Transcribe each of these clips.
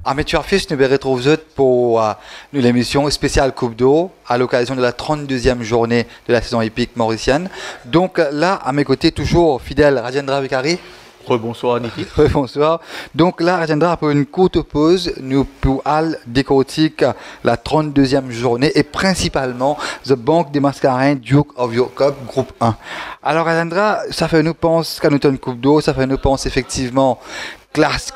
Amateur Fish nous retrouve pour l'émission spéciale Coupe d'eau à l'occasion de la 32e journée de la saison épique mauricienne. Donc là, à mes côtés, toujours fidèle Rajendra Vikari. Rebonsoir Niki. Rebonsoir. Donc là, Rajendra, après une courte pause, nous pouvons décortiquer la 32e journée et principalement The Banque des Mascarins Duke of York Cup groupe 1. Alors Rajendra, ça fait nous penser qu'à nous une Coupe d'eau, ça fait nous penser effectivement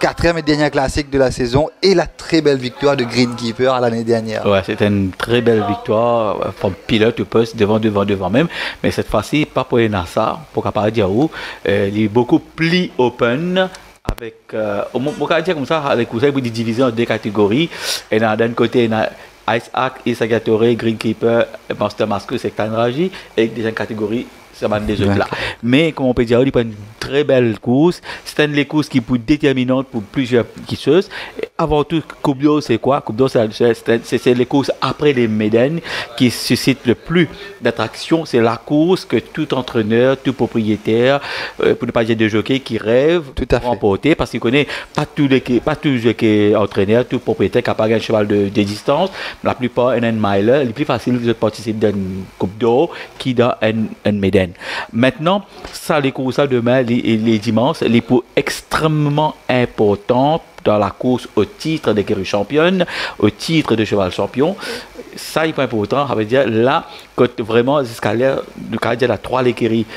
quatrième et dernière classique de la saison et la très belle victoire de Greenkeeper l'année dernière. Ouais, c'était une très belle victoire, from pilote au poste, devant même. Mais cette fois-ci, pas pour les NASA, pour pas dire où, il est beaucoup plus open. Avec, on va dire comme ça, avec vous savez, divisé en deux catégories. Et d'un côté, Ice Hack, Isagatoré, Greenkeeper, Master Mascus et Tanraji, et des catégories. Ça va des autres là. Mais comme on peut dire, il prend une très belle course. C'est une des courses qui est déterminante pour plusieurs quisseuses. Avant tout, Coupe d'eau, c'est quoi? Coupe d'eau, c'est les courses après les Médaines qui suscitent le plus d'attraction. C'est la course que tout entraîneur, tout propriétaire, pour ne pas dire de jockey, qui rêve de remporter parce qu'il connaît pas tout jockey entraîneur, tout propriétaire qui a pas un cheval de distance. La plupart, un miler, il est plus facile de participer dans une Coupe d'eau qui dans un Médaine. Maintenant, ça, les courses demain, les dimanches, les pots extrêmement importants dans la course au titre d'écurie championne, au titre de cheval champion. Ça, il est pas important. Ça veut dire là, quand vraiment, jusqu'à l'heure, il y a trois écuries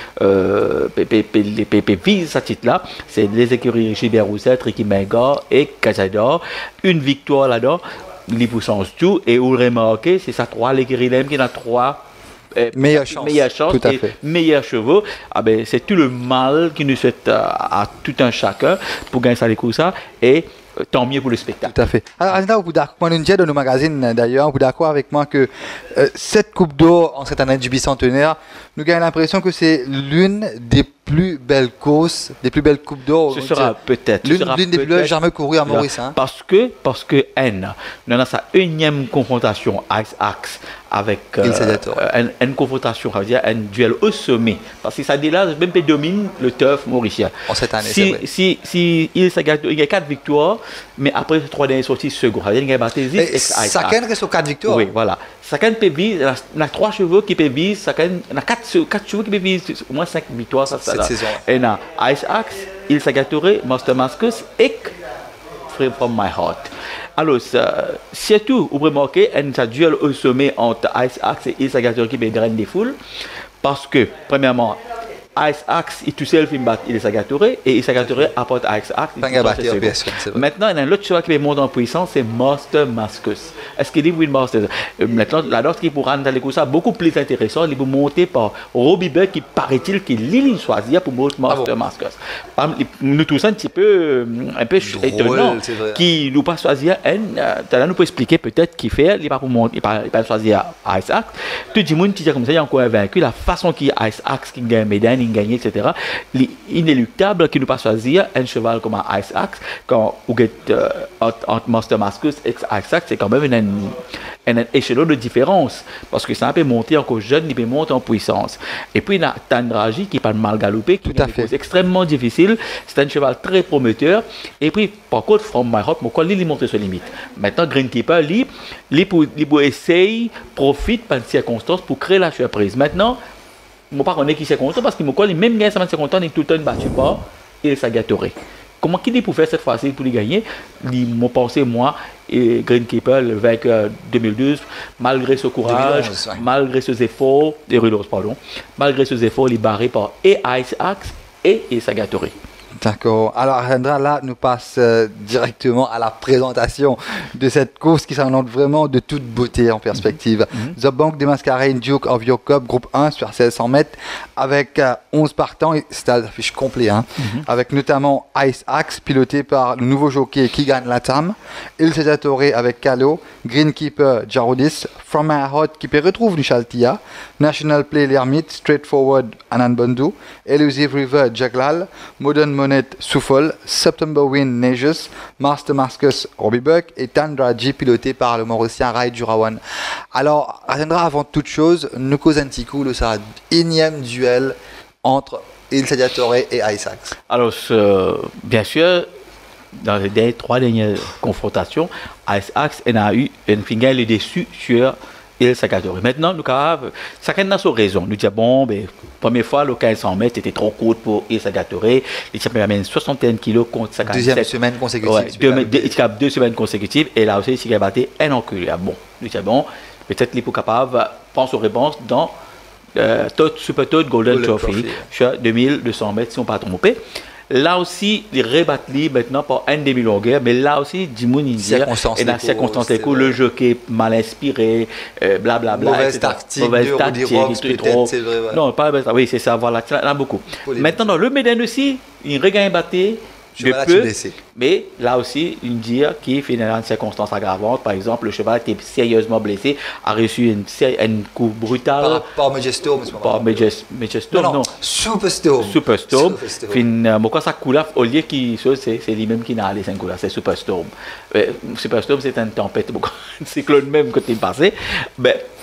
visent ce titre-là. C'est les écuries Gilbert Rousset, Ricky Menga et Cazador. Une victoire là-dedans, il vous change tout. Et vous remarquez, c'est ça, trois écuries qui ont trois. Meilleure chance et meilleurs chevaux. Ah ben, c'est tout le mal qui nous souhaite à tout un chacun pour gagner ça les courses et tant mieux pour le spectacle. Tout à fait. Alors, Anita, vous d'accord, nous dans nos magazines d'ailleurs, vous d'accord avec moi que cette Coupe d'eau en cette année du bicentenaire, nous avons l'impression que c'est l'une des plus belles courses, des plus belles Coupes d'eau. Ce sera peut-être. L'une des plus belles jamais courues à Maurice. Hein. Parce que N, nous avons sa énième confrontation Ice Axe avec une confrontation, ça veut dire un duel au sommet. Parce que ça dit là, même qu'il domine le turf mauricien. En cette année, si il y a 4 victoires, mais après 3 dernières sorties secondes. Ça veut dire qu'il y a battu chacun reste aux 4 victoires. Oui, voilà. Chacun peut vivre, il y a 3 chevaux qui peuvent vivre, il y a 4 chevaux qui peuvent vivre au moins 5 victoires. Cette saison. Et il y a Ice Axe, Il Sagatoré, Master Mascus et Free From My Heart. Alors, surtout, vous remarquez un duel au sommet entre Ice Axe et Il Sagatoré qui peut drainer des foules. Parce que, premièrement, Ice Axe, il tout seul fait battre Il Sagatoré et Il Sagatoré apporte Ice Axe. Maintenant, il y a un autre cheval qui peut monter en puissance, c'est Master Mascus. Est-ce qu'il dit oui, Master? Maintenant, la note qui pourra dans les courses beaucoup plus intéressant, il peut monter par Robbie Buck qui paraît-il qu'il l'île choisir pour monter Master Mascus. Nous tous un petit peu étonnant qui nous pas choisir un, nous peut expliquer peut-être qui fait, il pas pour monter, il pas choisir Ice Axe. Tout le monde qui dit comme ça, il est encore invaincu, la façon qui Ice Axe qui gagne médaille, gagner, etc. Inéluctable qui nous pas choisir un cheval comme un Ice Axe quand vous êtes entre Master Mascus et Ice Axe, c'est quand même un échelon de différence parce que ça peut monter encore jeune, il peut monter en puissance. Et puis il y a Tandraji qui pas mal galopé, qui est extrêmement difficile, c'est un cheval très prometteur. Et puis par contre, From My Heart, il montre ses limites. Maintenant, Greenkeeper, il pour essayer, profite par une circonstance pour créer la surprise. Maintenant, je ne sais pas qui est content parce que même gagner ça, c'est content, il est tout le temps battu par Il Sagatoré. Comment qu'il est pour faire cette fois-ci pour les gagner? Ils m'ont pensé, moi, et Greenkeeper, le vainqueur 2012, malgré ce courage, 2011, malgré ses efforts, malgré ses efforts, il est barré par Ice Axe et Il Sagatoré. D'accord. Alors, Rajendra, là, nous passe directement à la présentation de cette course qui s'annonce vraiment de toute beauté en perspective. The Banque des Mascarins Duke of York Cup, groupe 1 sur 1600 mètres, avec 11 partants, c'est un affiche complet, avec notamment Ice Axe, piloté par le nouveau jockey Keegan Latham, Il Sagatoré avec Calo, Greenkeeper Jarodis, From My Heart qui peut retrouver Nishaltia, National Play Lermite, Straightforward Anand Bandhu, Elusive River Jaglal, Modern Monet Souffol, September Wind Neges, Master Mascus Robbie Buck et Tandraji piloté par le Mauricien Rai Jurawan. Alors, Rajendra, avant toute chose, nous causons un petit coup de sa énième duel entre Il Sagatoré et Ice Axe. Alors, bien sûr, dans les 3 dernières confrontations, Ice Axe a eu un finger le dessus sur Il Salvatore. Maintenant, nous avons chacun a sa raison. Nous disons, bon, première fois, le 1500 mètres était trop court pour Il Salvatore. Il a amène 61 kg contre 57. Deuxième semaine consécutive. Ouais, il a 2 semaines consécutives et là aussi, il a battu un enculé. Bon, nous disons, bon, peut-être qu'il est capable de prendre sa réponse dans Super Toad Golden Trophy sur 2200 mètres, si on ne pas trompé. Là aussi, il rebattent maintenant par un demi-longueur, mais là aussi, Jimoun India, et dans circonstances d'écho, le jockey mal inspiré, blablabla. Mauvaise tactique, c'est vrai. Ouais. Non, pas oui, c'est ça, voilà, il y en a beaucoup. Maintenant, dans le Médène aussi, il regagne battu. Mais là aussi, une dire qui finalement une circonstance aggravante, par exemple, le cheval était sérieusement blessé, a reçu un coup brutal. Par Majestorm, non. Superstorm. Pourquoi ça coule au lieu c'est lui-même qui n'a allé c'est un coup là, c'est Superstorm. Superstorm, c'est une tempête, un cyclone même que tu es passé.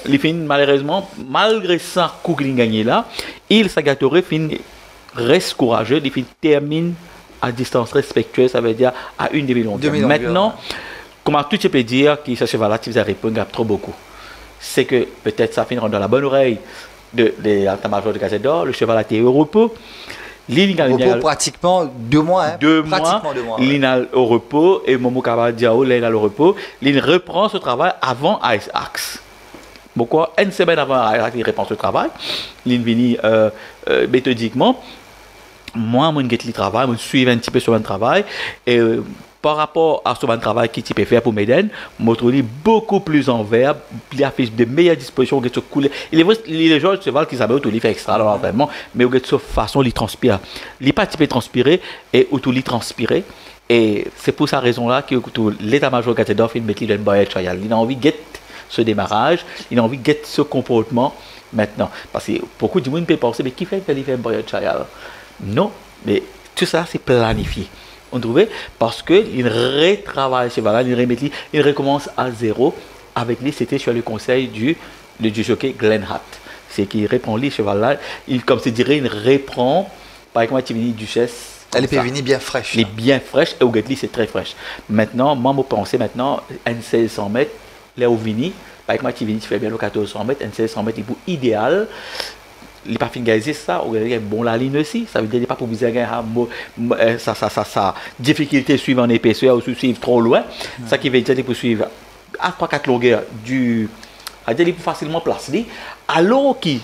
Il finit malheureusement, malgré ça, coup qu'il gagné là, Il Salvatore reste courageux, il termine à distance respectueuse, ça veut dire à une demi-longueur. Maintenant, comment tout tu peux dire que ce cheval-là, tu faisais répondre trop beaucoup. C'est que peut-être ça finira dans la bonne oreille de l'état-major de Cazador, le cheval a été au repos. Pratiquement 2 mois. Hein? 2 mois. Il est au repos et Momo Kabadiao, il est au repos. Il reprend ce travail avant Ice Axe. Pourquoi? Une semaine avant Ice Axe, il reprend ce travail. Il vient méthodiquement. Moi, je travaille, je suis un petit peu sur un travail et par rapport à ce travail que tu peux faire pour Médène, je trouve beaucoup plus en verbe, il affiche de meilleures dispositions que ce coulé. Il est les gens de cheval qui savent qu'il fait extra dans l'entraînement, mais de toute façon, il transpire. Il n'est pas typé transpirer et il transpirer. Et c'est pour cette raison-là que l'état-major Gatedorf, il met le Boyet Chayal. Il a envie de guetter ce démarrage, il a envie de guetter ce comportement maintenant. Parce que beaucoup de monde peut penser, mais qui fait qu'il fait un Boyet Chayal? Non, mais tout ça c'est planifié. On trouvait parce qu'il retravaille ce cheval, il recommence à zéro. Avec lui, c'était sur le conseil du jockey Glenn Hatt. C'est qu'il reprend les cheval-là, comme se dirait, il reprend, par exemple, Tivini Duchesse. Elle est venue bien fraîche. Elle est bien fraîche et au Gatli, c'est très fraîche. Maintenant, moi, je pense maintenant, un 1600 mètres, là où Vini, par exemple, Tivini, tu fais bien le 1400 mètres, un 1600 mètres, il est idéal. Il n'est pas finalisé ça, il y a bon la ligne aussi, ça veut dire qu'il n'est pas pour vous dire ça difficulté suivre en épaisseur ou suivre trop loin, ça qui veut dire qu'il peut suivre à 3-4 longueurs il peut facilement placer, alors qu'il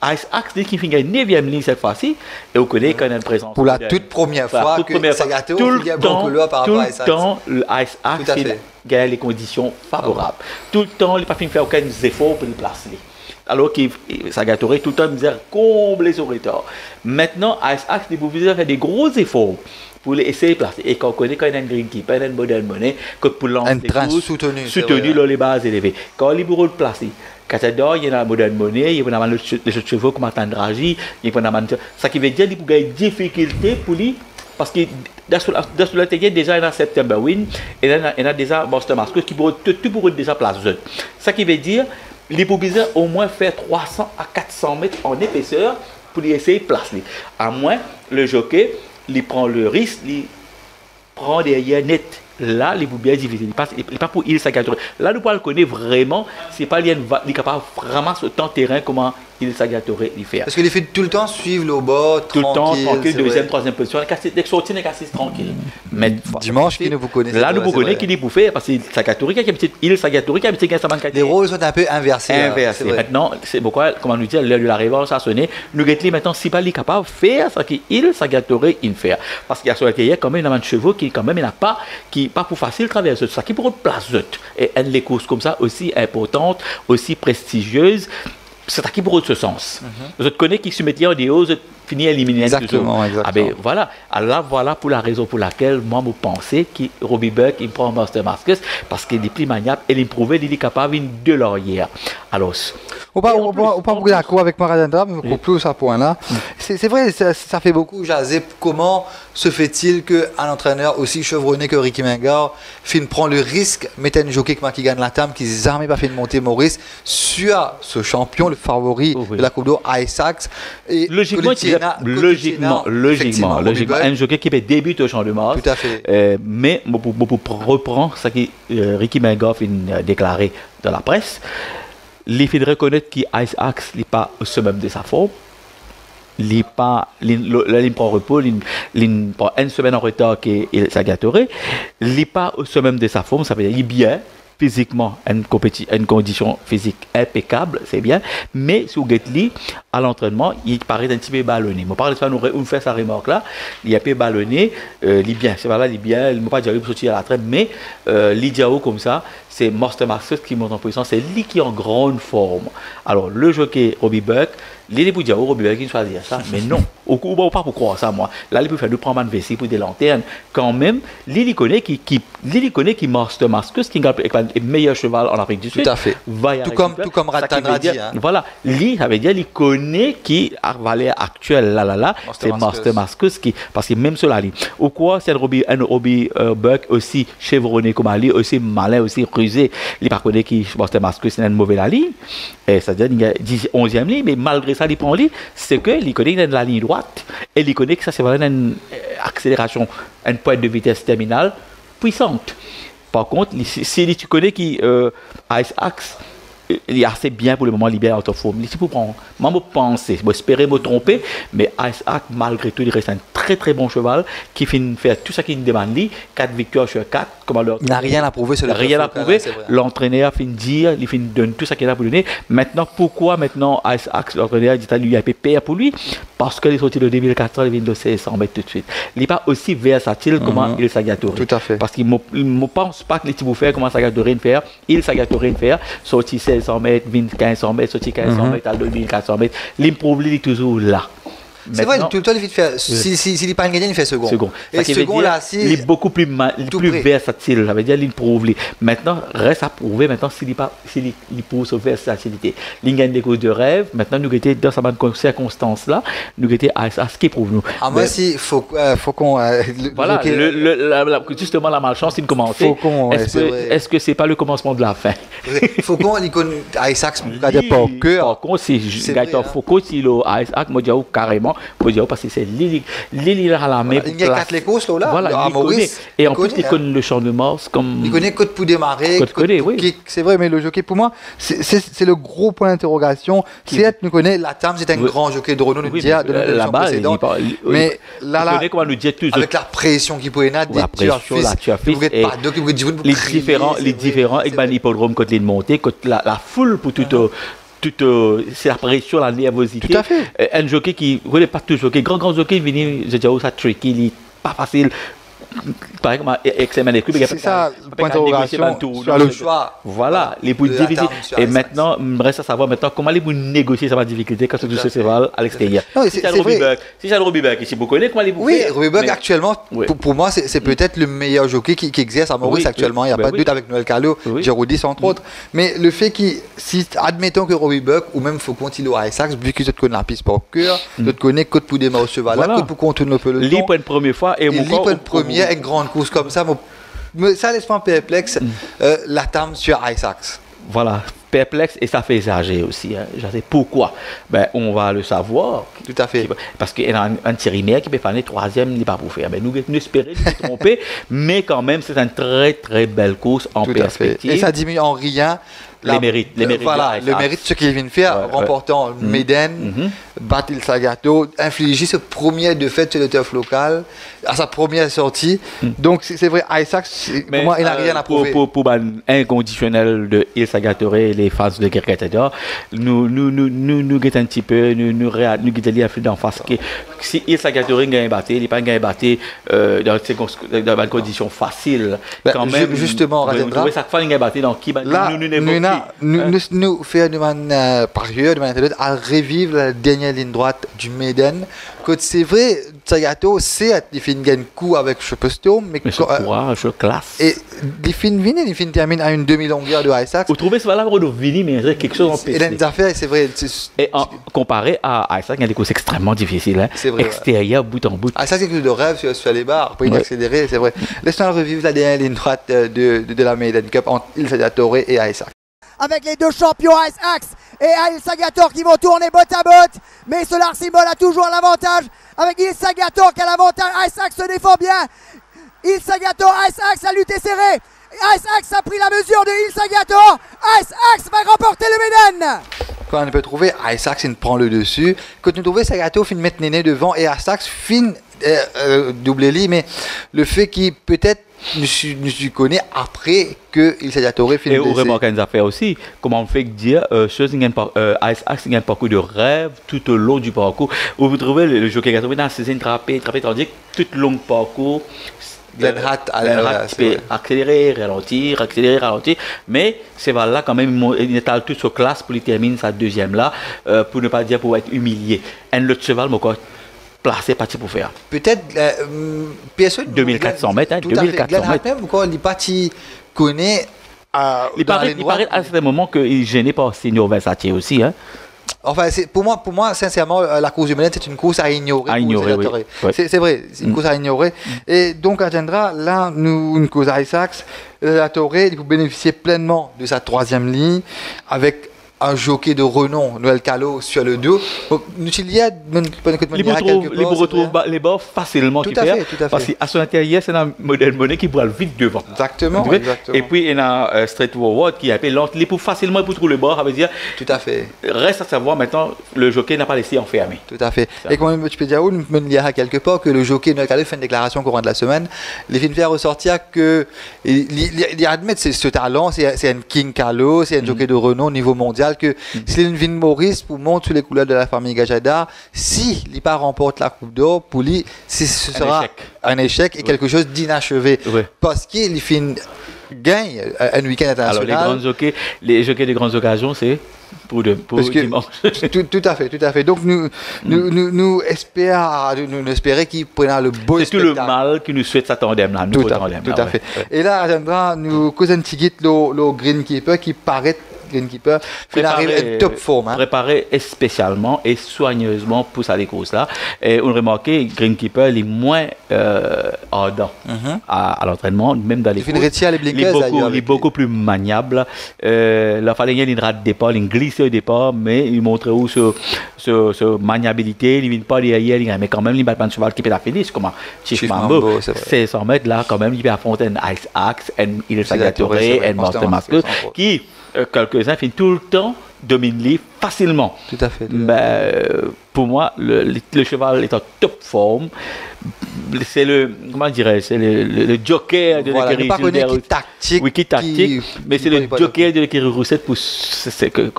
Ice Axe qui finit une 9e ligne cette fois-ci, et vous connaissez qu'on a une présence. Pour la toute première fois, tout le temps, le Ice Axe gagne les conditions favorables. Tout le temps, il n'a pas fini de faire aucun effort pour le placer. Alors que Salvatore tout le temps misère combler son retard. Maintenant, Ice Axe, il peut faire des gros efforts pour essayer de placer. Et quand on connaît quand il y a une green keeper, il y a une modèle monnaie, pour lancer des courses soutenu dans les bases élevées. Quand il peut le placer, Cazador, il y a une modèle monnaie, il y a les chevaux comme Tandragi, ça qui veut dire qu'il peut avoir des difficultés pour lui. Parce que dans le terrain, déjà, il y a September Win, et il y a déjà Monster Mascot qui pourrait déjà placer. Ça qui veut dire il peut au moins faire 300 à 400 mètres en épaisseur pour essayer de placer. À moins, le jockey, il prend le risque, il prend derrière net. Là, il est bien difficile. Il n'est pas pour Il Salvatore. Là, nous pouvons le connaître vraiment. C'est pas il est capable vraiment ce temps terrain comment Il Salvatore il fait. Parce qu'il fait tout le temps suivre le bas, tout le temps tranquille, deuxième, troisième position. Dès que sorti, il est assez tranquille. Mais dimanche, qui ne vous connaissez là, nous vous connaissons qui est pour faire parce que Il Salvatore qui habite sa banque. Les rôles sont un peu inversés. Maintenant, c'est pourquoi, comment nous dire, l'heure de la réponse a sonné. Nous guettons maintenant si pas il est capable de faire ce qu'il Salvatore il fait. Parce qu'il y a sur le terrain quand même un chevaux qui quand même n'a pas pas pour facile traverser ça qui pour une place et les courses comme ça aussi importantes, aussi prestigieuses, c'est qui pour ce sens. Vous connaissez qui se mettait en déo, fini éliminer. Exactement. Ah ben voilà. Alors voilà pour la raison pour laquelle moi je pensais que Robbie Buck il prend Master Mascus parce qu'il est plus maniable et il prouve qu'il est capable de l'arrière. Alors on pas beaucoup d'accord avec Maradandra, mais on plus à ce point-là. C'est vrai, ça fait beaucoup jaser. Comment se fait-il qu'un entraîneur aussi chevronné que Ricky Mengard prend le risque, mettre un jockey qui gagne la table, qui n'a jamais pas fait de monter Maurice sur ce champion, le favori de la Coupe d'Or, Ice Axe. Logiquement, il logiquement, un jockey qui débute au champ de Mars. Tout à fait. Mais pour reprendre ce que Ricky Mingoff a déclaré dans la presse, il faut reconnaître qu'Ice Axe n'est pas au summum de sa forme. Il prend repos, il prend une semaine en retard qu'il s'est gâté. Il n'est pas au summum de sa forme, ça veut dire qu'il est bien. Physiquement, une condition physique impeccable, c'est bien, mais sur Gately, à l'entraînement, il paraît un petit peu ballonné. Je parle de ça, on fait sa remarque là, il est un peu ballonné, il est bien, c'est voilà, il est bien, il ne m'a pas dit qu'il sortir à la traite, mais l'Idiao comme ça, c'est Master Masters qui monte en position, c'est lui qui est en grande forme. Alors, le jockey Robbie Buck, les pour dire Robbie Buck, il choisit ça, mais non, au coup, pas pour croire ça, moi. Là, il peut faire de prendre un vessie pour des lanternes, quand même, Lily connaît qui Master Masters, qui est le meilleur cheval en Afrique du Sud. Tout à fait. Tout comme Ratanradi. Voilà, lui, ça veut dire, il connaît qui a valeur actuelle, c'est Master Masters, parce que même cela, ou quoi, c'est un Robbie Buck aussi chevronné comme Ali, aussi malin, aussi rusé, il ne connaît qui Master Masters, c'est une mauvaise ligne, et c'est-à-dire, il y a 11e ligne, mais malgré ça, il prend lui, c'est qu'il connaît la ligne droite, et il connaît que ça, c'est vraiment une accélération, une pointe de vitesse terminale puissante. Par contre, si tu connais qui Ice Axe, il est assez bien pour le moment libéré en forme. Si vous prenez, moi, je pense, je espérer me tromper, mais Ice Axe, malgré tout, il reste un très très bon cheval qui finit faire tout ce qu'il demande. 4 victoires sur 4. Il n'a rien à prouver sur le rien à prouver. L'entraîneur finit dire, il finit donner tout ce qu'il a pour donner. Maintenant, pourquoi maintenant Ice Axe, l'entraîneur dit qu'il y a un PPR pour lui? Parce qu'il est sorti de 2400, il vient de 600 mètres tout de suite. Il n'est pas aussi versatile comment il s'agatoire. Tout à fait. Parce qu'il ne pense pas que les petits faire comment s'agatoire faire. Il s'agatoire faire, sorti 1600 mètres, 1500 mètres, sorti 1500 mètres, à 2400 mètres. L'improblème est toujours là. C'est vrai, tout le temps, il fait s'il n'est pas gagné, il fait second. Et second, là, il est beaucoup plus versatile. Ça veut dire qu'il prouve. Maintenant, reste à prouver maintenant s'il prouve sa versatilité. Il gagne des courses de rêve. Maintenant, nous étions dans cette circonstance-là, nous étions à ce qu'il prouve nous. Ah, moi, si, faut qu'on. Voilà, justement, la malchance, il commence. Est-ce que c'est pas le commencement de la fin? Faucon, il connaît Ice Axe, par contre, si Gaëtan Faucon, s'il a Ice Axe, moi, je dis carrément. Parce que c'est Lily à la main. Il y a 4 Lécos là. Voilà, et en plus, il connaît le champ de Mars comme. Il connaît Côte pour démarrer. Oui. C'est vrai, mais le jockey, pour moi, c'est le gros point d'interrogation. Si nous connaît, la Tam, c'est un grand jockey de Renault, là-bas, mais là, avec la pression qu'il peut y avoir, tu as fait. Les différents, avec l'hippodrome, côté de montée, la foule pour tout. C'est la pression, la nervosité. Tout à fait. Un jockey qui ne connaît pas tout jockey. Grand jockey, il vient, je dis, ça tricky, il n'est pas facile. Par exemple, c'est ça, le point d'interrogation sur le choix. Voilà, les plus difficiles. Et maintenant, il reste à savoir comment les vous négocier sa difficulté quand tu sais à l'extérieur. Si c'est le Robbie Buck ici, vous connaissez comment les vous Oui, Robbie Buck actuellement, pour moi, c'est peut-être le meilleur jockey qui exerce à Maurice actuellement. Il n'y a pas de doute avec Noël Carlo, Géraudis entre autres. Mais le fait si admettons que Robbie Buck ou même Faucon Tilo à Saxe, vu que tu connais la piste par cœur, tu connais Côte pour démarrer au cheval, Côte pour contourner le peloton. Lui pour une première fois et mon première une grande course comme ça, ça laisse pas perplexe la Tam sur Ice Axe. Voilà, perplexe et ça fait exagérer aussi. Hein. Je sais pourquoi. On va le savoir. Tout à fait. Parce qu'il y a un Thierry qui peut faire 3e, il n'est pas pour faire. Nous espérons nous tromper, mais quand même, c'est une très très belle course en perspective. Et ça diminue en rien. Les mérites. Voilà, le mérite, ce qu'il vient de faire, remportant Méden, battre il Sagato, infliger ce premier défaite sur le turf local, à sa première sortie. Donc, c'est vrai, Isaac, pour moi, il n'a rien à prouver. Pour inconditionnel de Il Sagato et les fans de Guerre nous guettons un petit peu, nous guettons les afflux d'en face. Si Il Sagato gagne battu, il n'est pas gagné battu dans des conditions faciles. Quand même, justement, Radendra, chaque fois, il gagne battu dans qui nous faisons par ailleurs, de manière à revivre la dernière ligne droite du Méden. C'est vrai, Sagato, il fait un coup avec Chopestome, mais courage, classe. Et il termine à une demi-longueur de Isaac. Vous trouvez ce là de Vini, mais c'est quelque chose en PC. Et les affaires, c'est vrai. Et comparé à Isaac, il y a des courses extrêmement difficiles. Hein. C'est vrai. Extérieur, bout en bout. Isaac, c'est quelque chose de rêve sur les barres, pour accélérer, c'est vrai. Laisse-nous revivre la dernière ligne droite de la Maiden Cup entre Il Sagato et Isaac. avec les deux champions Ice Axe et Il Sagator qui vont tourner botte à botte. Mais Solar Symbol a toujours l'avantage avec Il Sagator qui a l'avantage. Ice Axe se défend bien. Il Sagator, Ice Axe, la lutte est serrée. Ice Axe a pris la mesure de Il Sagator. Ice Axe va remporter le Médan. Quand on peut trouver Ice Axe, il prend le dessus. Quand on trouve Sagato, fin mettre Néné devant et Ice Axe fin double lit, mais le fait qu'il peut-être nous connaît après que Il Sagator fin et on remarque une affaire aussi, comment on fait dire Ice Axe a un parcours de rêve tout au long du parcours. Où vous trouvez le jockey qui a trouvé dans la saison trapé, tandis que tout le long parcours. Glenn Hatt peut accélérer, ralentir, mais c'est là quand même, il étale toute sa classe pour terminer sa deuxième là, pour ne pas dire pour être humilié. Un autre cheval m'a encore placé parti pour faire. Peut-être personne 2400 mètres, 2400 mètres. Même quand il parti connaît. Il paraît à ce moment qu'il est gêné par Senior Versace aussi, hein. Enfin, pour moi, sincèrement, la course du Médan, c'est une course à ignorer. Oui. C'est vrai, c'est une course à ignorer. Et donc, à Gendra, là, nous, une course à Ice Axe, la Torre, il faut bénéficier pleinement de sa troisième ligne avec un jockey de renom, Noël Callot, sur le dos. Donc, nous, il y a il retrouve les bords facilement. Tout à fait. Parce qu'à son intérieur, c'est un modèle monnaie qui pourra vite devant. Exactement. Et puis, il y a un straight forward qui appelle l'autre. Il peut facilement trouver le bord, ça veut dire. Tout à fait. Reste à savoir maintenant, le jockey n'a pas laissé enfermer. Tout à fait. Et quand même, tu peux dire, il y a quelque part que le jockey Noël Callot fait une déclaration au courant de la semaine. Il vient de faire ressortir que il admet ce talent, c'est un King Callot, c'est un jockey de renom au niveau mondial. Que c'est une Vin Maurice pour montrer sous les couleurs de la famille Gajada, si l'IPA remporte la Coupe d'Or, pour lui, ce sera un échec et quelque chose d'inachevé. Parce qu'il gagne un week-end international. Alors les jockeys de grandes occasions, c'est pour dimanche. Tout à fait. Donc nous espérons qu'il prendra le beau spectacle. C'est tout le mal qui nous souhaite ça tandem là. Tout à fait. Et là, Alexandra, nous cousin Tigit, le Greenkeeper qui paraît Greenkeeper fait arriver top forme. Préparé spécialement et soigneusement pour cette course-là. Et on remarque Greenkeeper est moins ardent à l'entraînement, même dans les courses. Il est beaucoup plus maniable. Il fallait une rate de départ, il glisse au départ, mais il montre où ce maniabilité. Il ne vient pas derrière, mais quand même, il bat pas un cheval qui peut la finir, comme Chief Mambo. C'est 100 mètres là, quand même, il peut affronter un Ice Axe, Il Sagator et un Master Mascot qui quelques-uns finissent tout le temps dominer facilement. Tout à fait. Pour moi, le cheval est en top forme. C'est le joker de l'écurie tactique. Oui, qui tactique. Mais c'est le joker de l'écurie Roussette pour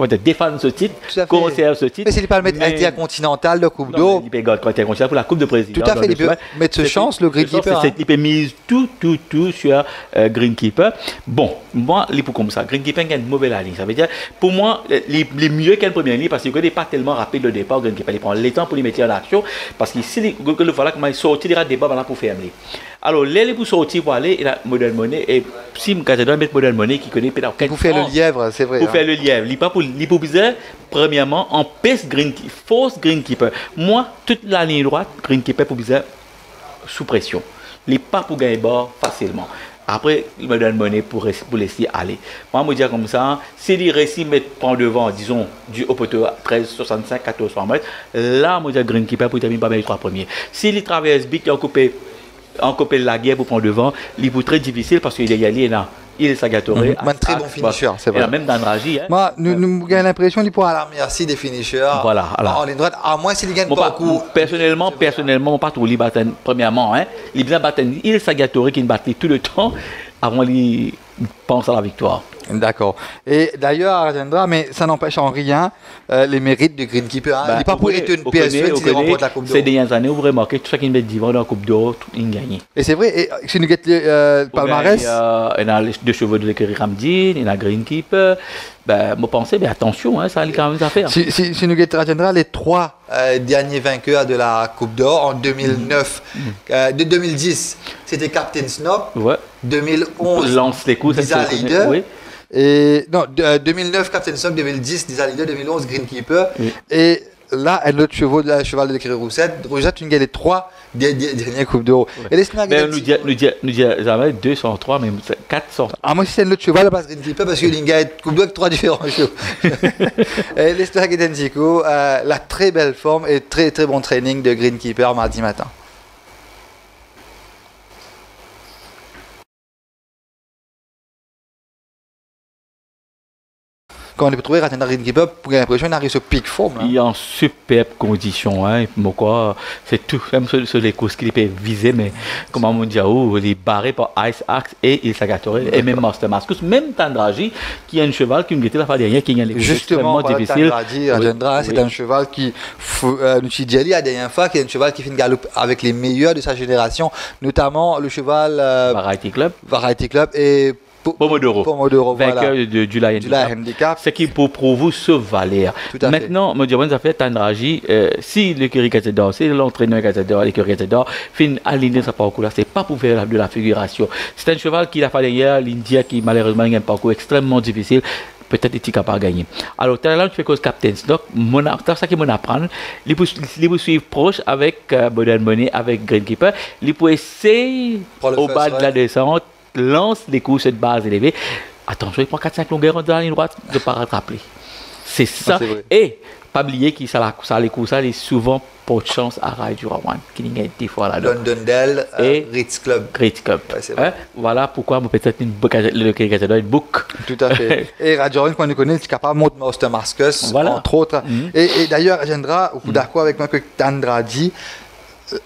défendre ce titre, conserver ce titre. Mais c'est pas le mettre intercontinental de Coupe d'Or. Il peut gagner intercontinental pour la Coupe de Président. Tout à fait. Il peut mettre ce chance, le Greenkeeper. Il peut mise tout sur Greenkeeper. Bon, moi, il pour comme ça. Greenkeeper a une mauvaise ligne. Ça veut dire, pour moi, les mieux qu'une première ligne parce qu'il n'est pas tellement rapide le départ. Greenkeeper, il prend le temps pour les mettre en action parce qu'ici, voilà comment il sortit des débats pour fermer. Alors, les pour sortir pour aller, il a Model Money et si je dois mettre Model Money qui connaît pas aucun. Pour faire le lièvre, c'est vrai. Pour faire le lièvre, il pas pour bizarre. Premièrement, en pèse force Greenkeeper. Moi, toute la ligne droite, Greenkeeper pour bizarre sous pression. Il pas pour gagner bord facilement. Après, il me donne monnaie pour laisser aller. Moi, je me dis comme ça, si il réussit à prendre devant, disons, du haut poteau 13, 65, 14 mètres, là, je me dis Greenkeeper pour terminer par les trois premiers. S'il traverse vite, il a coupé la guerre pour prendre devant, il est très difficile parce qu'il est allé là. Il est Sagator. Un très bon finisher, c'est vrai. Même dans Raji. Moi, nous avons l'impression qu'il pourra la merci des finishers. Voilà. En ligne droite, à moins s'il gagne beaucoup. Personnellement, pas trop lui battre. Premièrement, il bien battre. Il est Sagator qui battait tout le temps avant qu'il pense à la victoire. D'accord. Et d'ailleurs, Argendra, mais ça n'empêche en rien les mérites de Greenkeeper. Il n'est pas pour être une PSV s'il remporte la Coupe d'Or. Ces dernières années, vous remarquez, tout ça qui met devant dans la Coupe d'Or, il gagne. Et c'est vrai, et si nous gagnons palmarès. Il y a les deux chevaux de l'écurie Ramdin, il y a Greenkeeper. Je pensais, attention, ça a quand même à faire. Si nous gagnons Argendra, les trois derniers vainqueurs de la Coupe d'Or en 2009, de 2010, c'était Captain Snob. Ouais. 2011, Lance les coups, Disa Leader. Oui. Et non, 2009 Captain Snob, 2010 Disa Leader, 2011 Greenkeeper. Oui. Et là, un autre cheval de l'écurie Roussette, tu gagnes les 3 dernières Coupes d'Euro. Mais nous dit jamais 203, mais 400. Ah, moi, si c'est un autre cheval, parce que il gagne Coupe d'Euro avec 3 différents chevaux. L'histoire de Denzico, la très belle forme et très très bon training de Greenkeeper mardi matin. Quand on peut trouver Ratenda Greenkeeper, pour l'impression qu'il arrive sur pic forme. Il est en superbe condition. Hein. C'est tout, même sur les courses qu'il peut viser, mais comme on dit, il est barré par Ice Axe et Il Sagatore, et même Master Mascus, même Tandraji, qui est un cheval qui nous était la fois dernière, qui a les courses extrêmement difficiles. Tandraji, c'est un cheval qui, Nuchidjeli, la dernière fois, qui est un cheval qui fait une galope avec les meilleurs de sa génération, notamment le cheval Variety Club et Pomodoro, vainqueur du July Handicap. C'est qui pour vous se valer. Maintenant, me dire, ça fait Tandraji, si l'écurie Catador, si l'entraîneur Catador, l'écurie Catador, fin aligner sa parcours là, c'est pas pour faire de la figuration. C'est un cheval qui a fait hier, l'India qui malheureusement a un parcours extrêmement difficile. Peut-être est-il capable de gagner. Alors, tu as fait cause Captain Stock, c'est ça qui m'en apprend. Il peut suivre proche avec Modern Money, avec Greenkeeper. Il peut essayer au bas de la descente. Lance les coups de base élevée. Attention, il prend 4-5 longueurs dans la ligne droite, de ne pas rattraper. C'est ça. Et pas oublier que les coups, ça, il est souvent pas de chance à Rai du Rawan, qui n'y a des fois là. Londondale et Ritz Club. Ouais, voilà pourquoi peut-être le Catador une boucle. Tout à fait. Et Rajorin, qu'on nous connaît, c'est capable de monter Master Mascus, entre autres. Et d'ailleurs, Agendra, au coup d'accord avec moi que Tandra dit,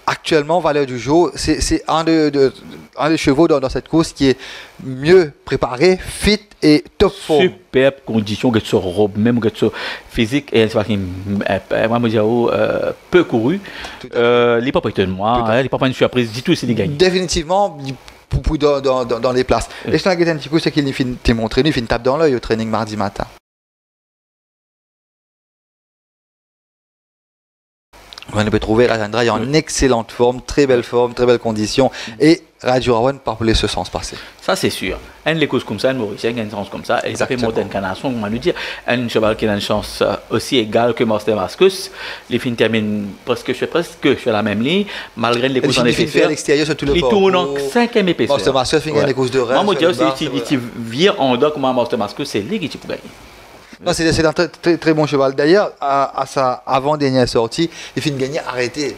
actuellement, valeur du jour, c'est un des chevaux dans cette course qui est mieux préparé, fit et top form. Superbe condition, que ce robe, même que ce physique, et c'est moi me dire peu couru. Il n'est pas prêté de moi, il n'est pas une surprise du tout, c'est des gagnants. Définitivement, dans les places. Et ce qui est un petit coup, c'est qu'il t'est montré, il fait une tape dans l'œil au training mardi matin. On peut trouver Rajendra est en excellente forme, très belle condition, et Radio Rawan par ce sens passé. Ça c'est sûr. Les courses comme ça, un Mauricien qui a une chance comme ça, et ça fait monter une canasson, on va nous dire. Un cheval qui a une chance aussi égale que Master Mascus. Les filles terminent presque sur la même ligne, malgré les courses en épaisseur. Il tourne en 5e épaisseur. Master Mascus finit les courses de rêve. Moi, je dis aussi, il vient en dos comme Master Mascus, c'est lui qui peut gagner. Non, c'est un très, très bon cheval. D'ailleurs, à sa avant-dernière sortie, il finit de gagner arrêté.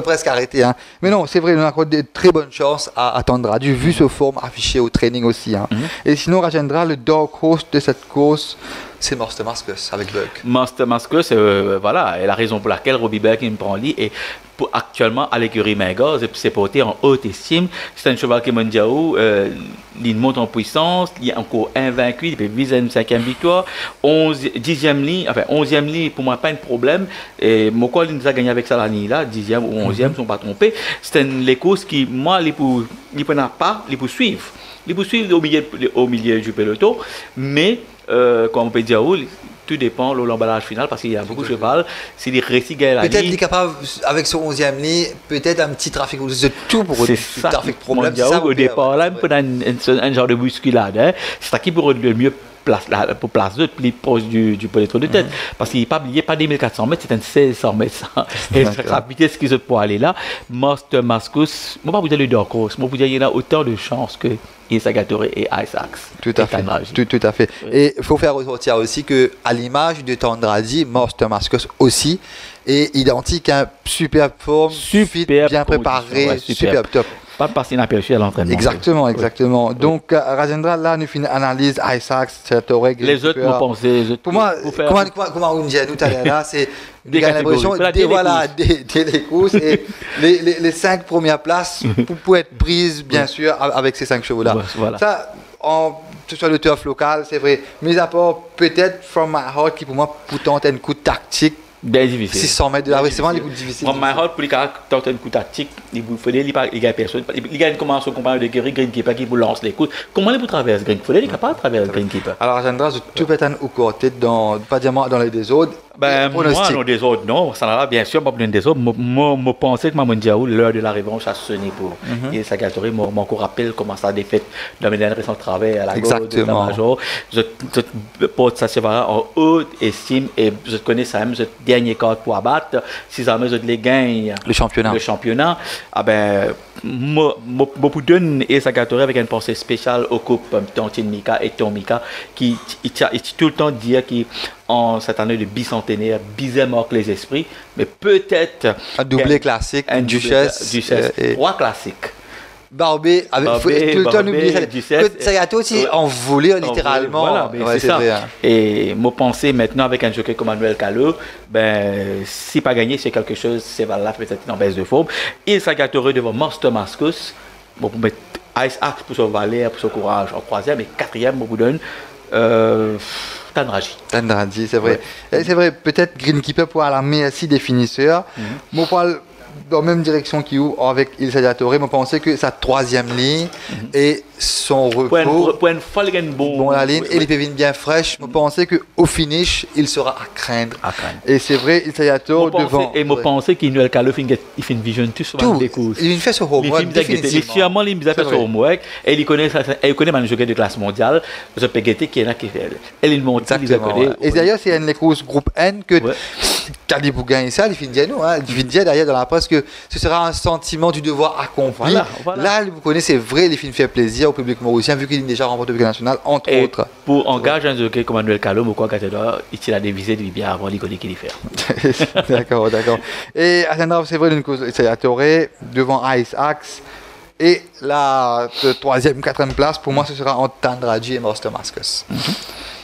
Presque arrêté. Hein. Mais non, c'est vrai, il a encore de très bonnes chances à attendre. Vu ce forme affiché au training aussi. Hein. Et sinon, Rajendra, le dark horse de cette course, c'est Master Mascus avec Buck. Master Mascus, voilà, et la raison pour laquelle Robbie Buck me prend lit et actuellement à l'écurie Mingos, c'est porté en haute estime. C'est un cheval qui mondial, il monte en puissance, il est encore invaincu, il peut viser une 5e victoire, 11e ligne, pour moi pas un problème. Et mon col, il nous a gagné avec ça la ligne là, 10e ou 11e, si on ne sont pas trompés. C'est les courses qui, moi, il ne peut pas, il peut suivre. Il peut suivre au milieu du peloton, mais comme on peut dire, tout dépend de l'emballage final parce qu'il y a beaucoup de cheval. S'il est réussi à gagner la ligne. Peut-être qu'il est capable, avec son 11e ligne, peut-être un petit trafic, c'est tout pour le trafic problème. Au départ, là, un genre de bousculade. Hein. C'est ça qui pourrait le mieux pour place 2, plus proche du peloton de tête. Parce qu'il n'est pas 2400 mètres, c'est un 1600 mètres. Et la vitesse qui se peut aller là, Master Mascus, moi, vous dire le dark horse, moi, vous dire il y a autant de chances que Il Sagatore et Ice Axe. Tout à fait. Et il faut faire ressortir aussi qu'à l'image de Tandradi, Master Mascus aussi est identique à un superbe forme, bien préparé, superbe top. Pas passer inaperçu à l'entraînement. Exactement. Donc, Rajendra, là, nous faisons une analyse, Isaac, Sagatore. Les autres m'ont pensé. Pour moi, comment on dit, nous, là, c'est j'ai l'impression dès les courses et les 5 premières places pour être prises, bien sûr, avec ces 5 chevaux-là. Voilà. Ça, sur le turf local, c'est vrai. Mis à part, peut-être, From My Heart, qui pour moi, pourtant, a un coup tactique. Bien difficile. 600 mètres de la rue, c'est vraiment les coups difficiles. From My Heart, pour les caractères, un coup tactique, il gagne personne. Il gagne comment son compagnon de guerrier, Greenkeeper, qui vous lance les coups. Comment il vous traverse Greenkeeper? Il est capable de traverser Greenkeeper. Alors, Rajendra, tout peut être au côté, pas diamant dans les deux autres. Ben, moi, non, des autres, non. Ça va, bien sûr, pas des autres. Je pensais que Mamondiaou, l'heure de la revanche a sonné pour Il Sagatori. M'a encore rappelé comment ça a été fait dans mes derniers récents travaux à la gauche de la Major. Je porte ça en haute estime et je connais ça même, ce dernier carte pour abattre. Si jamais je les gagne, le championnat, ah ben, beaucoup donne Il Sagatori avec une pensée spéciale au couple Tantin Mika et Tomika qui tout le temps dire qu'en cette année de bicentenaire, bizarre marque les esprits, mais peut-être un doublé classique, un Duchesse, trois classiques. Barbé, tout le temps n'oubliez ça. Sagato aussi envolé littéralement. Voilà, c'est ça. Vrai, hein. Et mon pensée maintenant avec un jockey comme Manuel Callot, ben, si pas gagné, c'est quelque chose, c'est valable peut-être en baisse de forme. Il Sagatori devant Master Mascus, bon, pour mettre Ice Axe pour son valet, pour son courage en troisième et quatrième, au bout d'un. Tandraji, c'est vrai. Ouais. C'est vrai, peut-être Greenkeeper pour la merci des finisseurs. Moi, dans la même direction qu'il y a avec Il Sagatori, je pensais que sa troisième ligne et son repos pour une folle bon la ligne et les pévines bien fraîches, je pensais qu'au finish, il sera à craindre. Et c'est vrai, Il Sagatori devant. Et je pensais qu'il y a il fait une vision tout des courses. Il fait son homework. Sûrement, il fait son homework et il connaît un joueur de classe mondiale, je peux guetter qui est là qui fait. Elle il monte, il connaît. Et d'ailleurs, c'est une course groupe N que Kali pour gagner ça, il finit derrière dans la presse que ce sera un sentiment du devoir accompli. Voilà. Là, vous connaissez, c'est vrai, il finit faire plaisir au public mauricien vu qu'il a déjà remporté le national, entre autres. Pour engager un jockey comme Manuel Calom ou quoi, il a dévisé de bien avant, il connaît qu'il fait. D'accord. Et Alexandra, c'est vrai, une course, Sagatori devant Ice Axe. Et la troisième, quatrième place, pour moi, ce sera entre Tandraji et Master Mascus.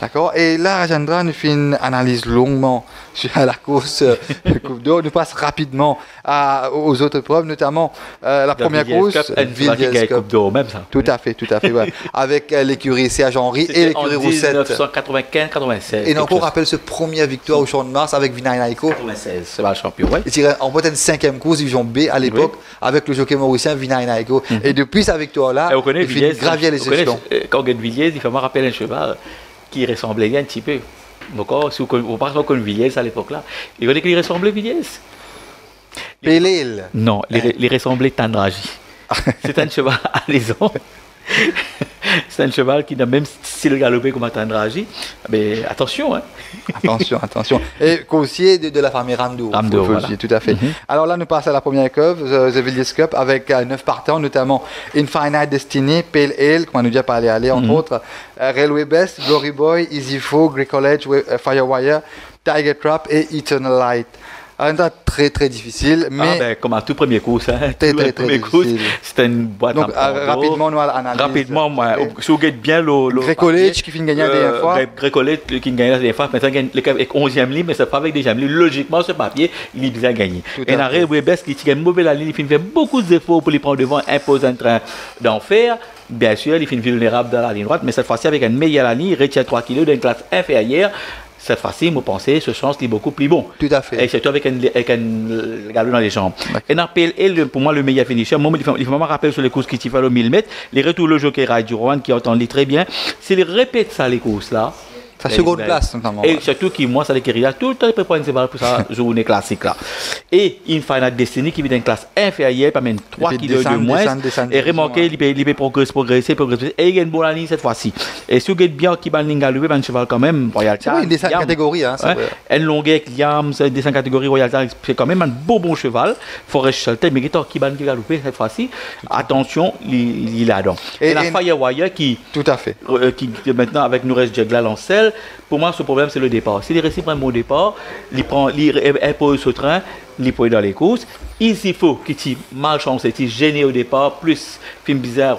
D'accord. Et là, Rajendra nous fait une analyse longuement sur la course Coupe d'Or. Nous passe rapidement aux autres preuves, notamment la première course, Villiers Coupe d'Or, même ça. Tout à fait. Ouais. Avec l'écurie C.H. Henry et l'écurie Roussette. 1995-96. Et encore, rappelle ce première victoire au Champ de Mars avec Vinay Naiko. 96, c'est le champion, ouais. Il en peut-être cinquième course, division B à l'époque, avec le jockey mauricien Vinay Naiko. Et depuis sa victoire-là, il fait gravir les échelons. Quand on gagne Villiers, il faut me rappeler un cheval qui ressemblait un petit peu. Donc, si vous parlez de Villiers à l'époque-là, il voulait qu'il ressemblait Villiers. Pélil. Non, il ressemblait Tandraji. C'est un cheval alaisan. C'est un cheval qui n'a même style galopé comme un Tandraji. Mais attention, hein. Attention. Et coursier de la famille Ramdo. Voilà. Tout à fait. Alors là, nous passons à la première curve, The Villiers Cup, avec 9 partants, notamment Infinite Destiny, Pale Ale, comme on nous dit pas aller, entre autres, Railway Best, Glory Boy, Easy Foe, Grey College, Firewire, Tiger Trap et Eternal Light. Un tas très très difficile, mais comme à tout premier course, très difficile. C'était une boîte. Donc rapidement nous allons analyser. Rapidement, si vous gagnez bien le Grey College qui finit gagnant la dernière fois. Grey College qui gagne la dernière fois, maintenant avec 11e ligne, mais c'est pas avec 2e ligne. Logiquement, ce papier, il est bien gagné. Et dans Railway Best qui gagne mauvaise la ligne, il fait beaucoup d'efforts pour les prendre devant, impose un train d'enfer. Bien sûr, il fait vulnérable dans la ligne droite, mais cette fois-ci avec une meilleure ligne, il retient 3 kg d'une classe inférieure. Cette fois-ci, moi, pensais, ce chance est beaucoup plus bon. Tout à fait. Et surtout avec un galop dans les jambes. Et pour moi, le meilleur finisher, moi, il faut me rappeler sur les courses qui tirent au 1000 mètres, les retours le jockey Rai du Rouen qui entendent très bien. S'il répète ça, les courses-là. Sa seconde place, notamment. Et surtout qui, moi, ça les guérilla tout le temps, il peut prendre pour sa journée classique là. Et Infinite Destiny qui vit d'une classe inférieure, pas même 3 kg de moins. Et remarquez, il peut progresser. Et il y a une bonne ligne cette fois-ci. Et si vous êtes bien qui va galouer, un cheval quand même, Royal Charles. C'est une descente catégorie, hein. Une longueur avec Liam, une descente catégorie Royal Charles, c'est quand même un bon cheval. Forest Shelter, mais qui va galouper cette fois-ci. Attention, il a donc. Et la Firewire qui. Tout à fait. Qui maintenant avec Noures Jegla Lancel. Pour moi, ce problème, c'est le départ. S'il réussit un bon départ, il impose ce train, il peut dans les courses. Il faut qu'il malchance, il gêné au départ, plus film bizarre,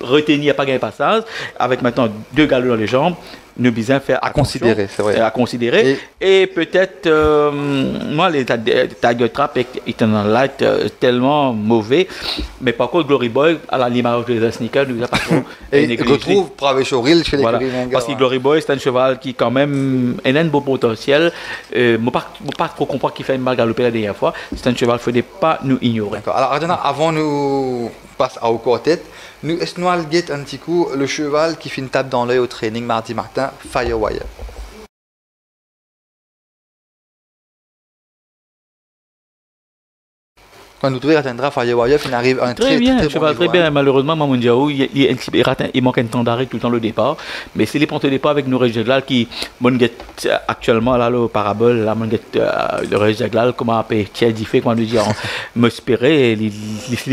retenir, pas gagner passage, avec maintenant 2 galops dans les jambes. Nous besoin faire à considérer, c'est vrai. À considérer. Et peut-être, moi, les Tiger Trap et Eternal Light, tellement mauvais. Mais par contre, Glory Boy, à la l'image des sneakers, nous a pas trop. Et il retrouve Pravechoril chez les Gris. Parce que Glory Boy, c'est un cheval qui, quand même, a un beau potentiel. Je ne pas trop comprendre qu'il fait une mal galopé la dernière fois. C'est un cheval qu'il ne faut pas nous ignorer. D'accord. Alors, Adana, avant nous passer au quartet, nous allons un petit coup le cheval qui fait une tape dans l'œil au training mardi matin, Firewire. Quand nous trouvons Ratendra Firewire, il arrive un très bien, très cheval bon très niveau, bien. hein. Malheureusement, Mamoundiaou, il manque un temps d'arrêt tout le temps le départ. Mais c'est les ponts de départ avec Nouré Jaglal qui, actuellement, là, le parabole, là, le Jaglal, comment appeler, tiens, fait, comment nous dire, m'espérer, les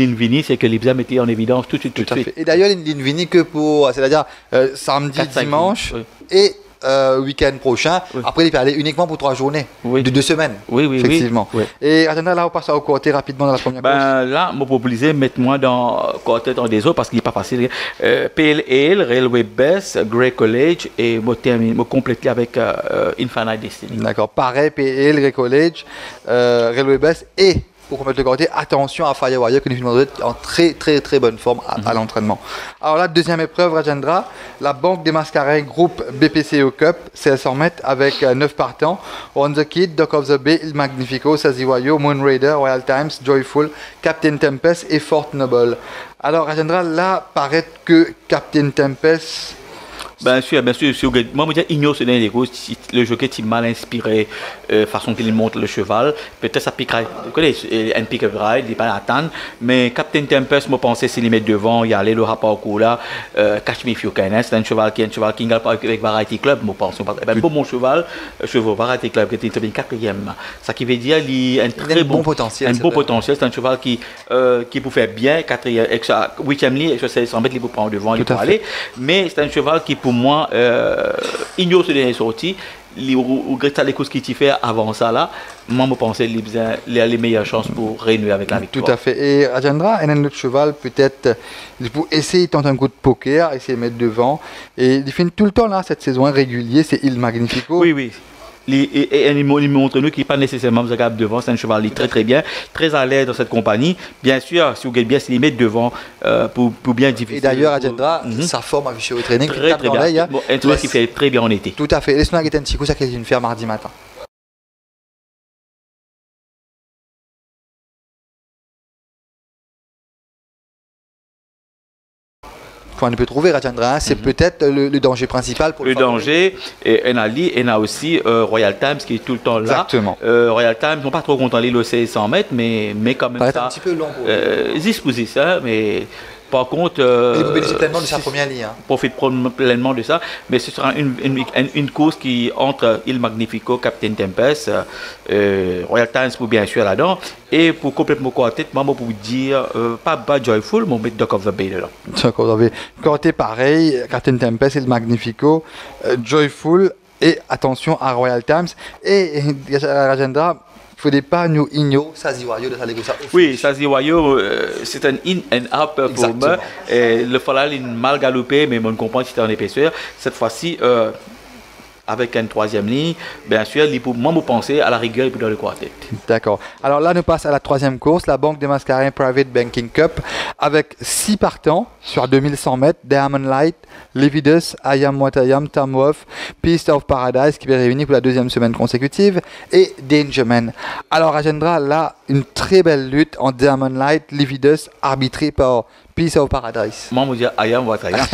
Vini, c'est que les Bzam étaient en évidence tout de suite. Et d'ailleurs, Vini que pour, c'est-à-dire samedi, dimanche et week-end prochain. Oui. Après, il peut aller uniquement pour 3 journées, de 2 semaines. Oui, effectivement. Oui. Et attendez, là, on passe au côté rapidement dans la première course. Là, je proposé mettre-moi dans le côté dans des autres parce qu'il n'est pas facile. PLL, Railway Best, Grey College et je compléter avec Infinite Destiny. D'accord. Pareil, PLL, Grey College, Railway Best et pour commettre le côté, attention à Firewire que nous filmons en très bonne forme à l'entraînement. Alors là, deuxième épreuve, Rajendra, la Banque des Mascareins groupe BPCO Cup, c'est 100 mètres avec 9 partants. On the Kid, Dock of the Bay, Il Magnifico, Saziwayo, Moon Raider, Royal Times, Joyful, Captain Tempest et Fort Noble. Alors Rajendra, là, paraît que Captain Tempest... Bien sûr. Moi, je ignore ce dernier coup. Le jockey est mal inspiré, façon qu'il monte le cheval. Peut-être ça piquera. Vous connaissez, un pick ride, il n'est pas à attendre. Mais Captain Tempest, moi, pensais s'il met devant, il y allait le rapport au coup là. Catch Me If You Can. C'est un cheval qui ne gagne pas avec Variety Club, moi, pense. Pour mon cheval, Variety Club, qui était 4e. Ça qui veut dire qu'il a un très bon potentiel. Un bon potentiel. C'est un cheval qui peut faire bien, 8e ligne, et je sais, sans mettre les pour prendre devant, il peut aller. Mais c'est un cheval qui, pour moi, ignore ce dernier sorti. Les courses qu'il fait avant ça, là, moi, je pense qu'il a les meilleures chances pour renouer avec la victoire. Tout à fait. Et Rajendra, un autre cheval, peut-être, pour essayer de tenter un coup de poker, essayer de mettre devant. Et il fait tout le temps, là, cette saison régulier, c'est Il Magnifico. Oui. Et il montre nous qu'il n'est pas nécessairement capable devant, c'est un cheval très bien, très à l'aise dans cette compagnie. Bien sûr, si vous gagnez bien, s'il met devant pour bien diffuser. Et d'ailleurs, Rajendra, sa forme affichée au training, très bien. Un cheval qui fait très bien en été. Tout à fait. Laisse-nous arrêter un petit coup, ça qu'il y a une faire mardi matin. On peut trouver Rajendra, c'est peut-être le danger principal pour le danger. Et on a aussi Royal Times qui est tout le temps là. Exactement. Royal Times, ils ne sont pas trop contents de le 100 mètres, mais quand même ça. Un petit peu long pour 10 pour 10, hein, mais par contre. Il bénéficie pleinement de sa première ligne. Profite pleinement de ça, mais ce sera une course qui entre Il Magnifico, Captain Tempest, Royal Times pour bien sûr là-dedans. Et pour complètement côté, moi pour dire, pas Joyful, mais mettre Dock of the Bay là. Dock of the Bay. Côté pareil, Captain Tempest, Il Magnifico, Joyful, et attention à Royal Times. Et Rajendra, il ne faut pas nous ignorer Saziwayo de Salégosa. Oui, Saziwayo, c'est un in and out pour moi. Le Falal est mal galopé, mais on comprend que c'était en épaisseur. Cette fois-ci, avec une 3e ligne, bien sûr, moi, je pense à la rigueur et puis dans le quartet. D'accord. Alors là, nous passons à la 3e course, la Banque des Mascareins Private Banking Cup, avec 6 partants sur 2100 mètres, Diamond Light, Levidus, Ayam Watayam, Tamwof, Peace of Paradise qui est réuni pour la 2e semaine consécutive et Dangerman. Alors Rajendra, là, une très belle lutte en Diamond Light, Levidus, arbitré par Peace of Paradise. Moi, je dis Ayam Watayam.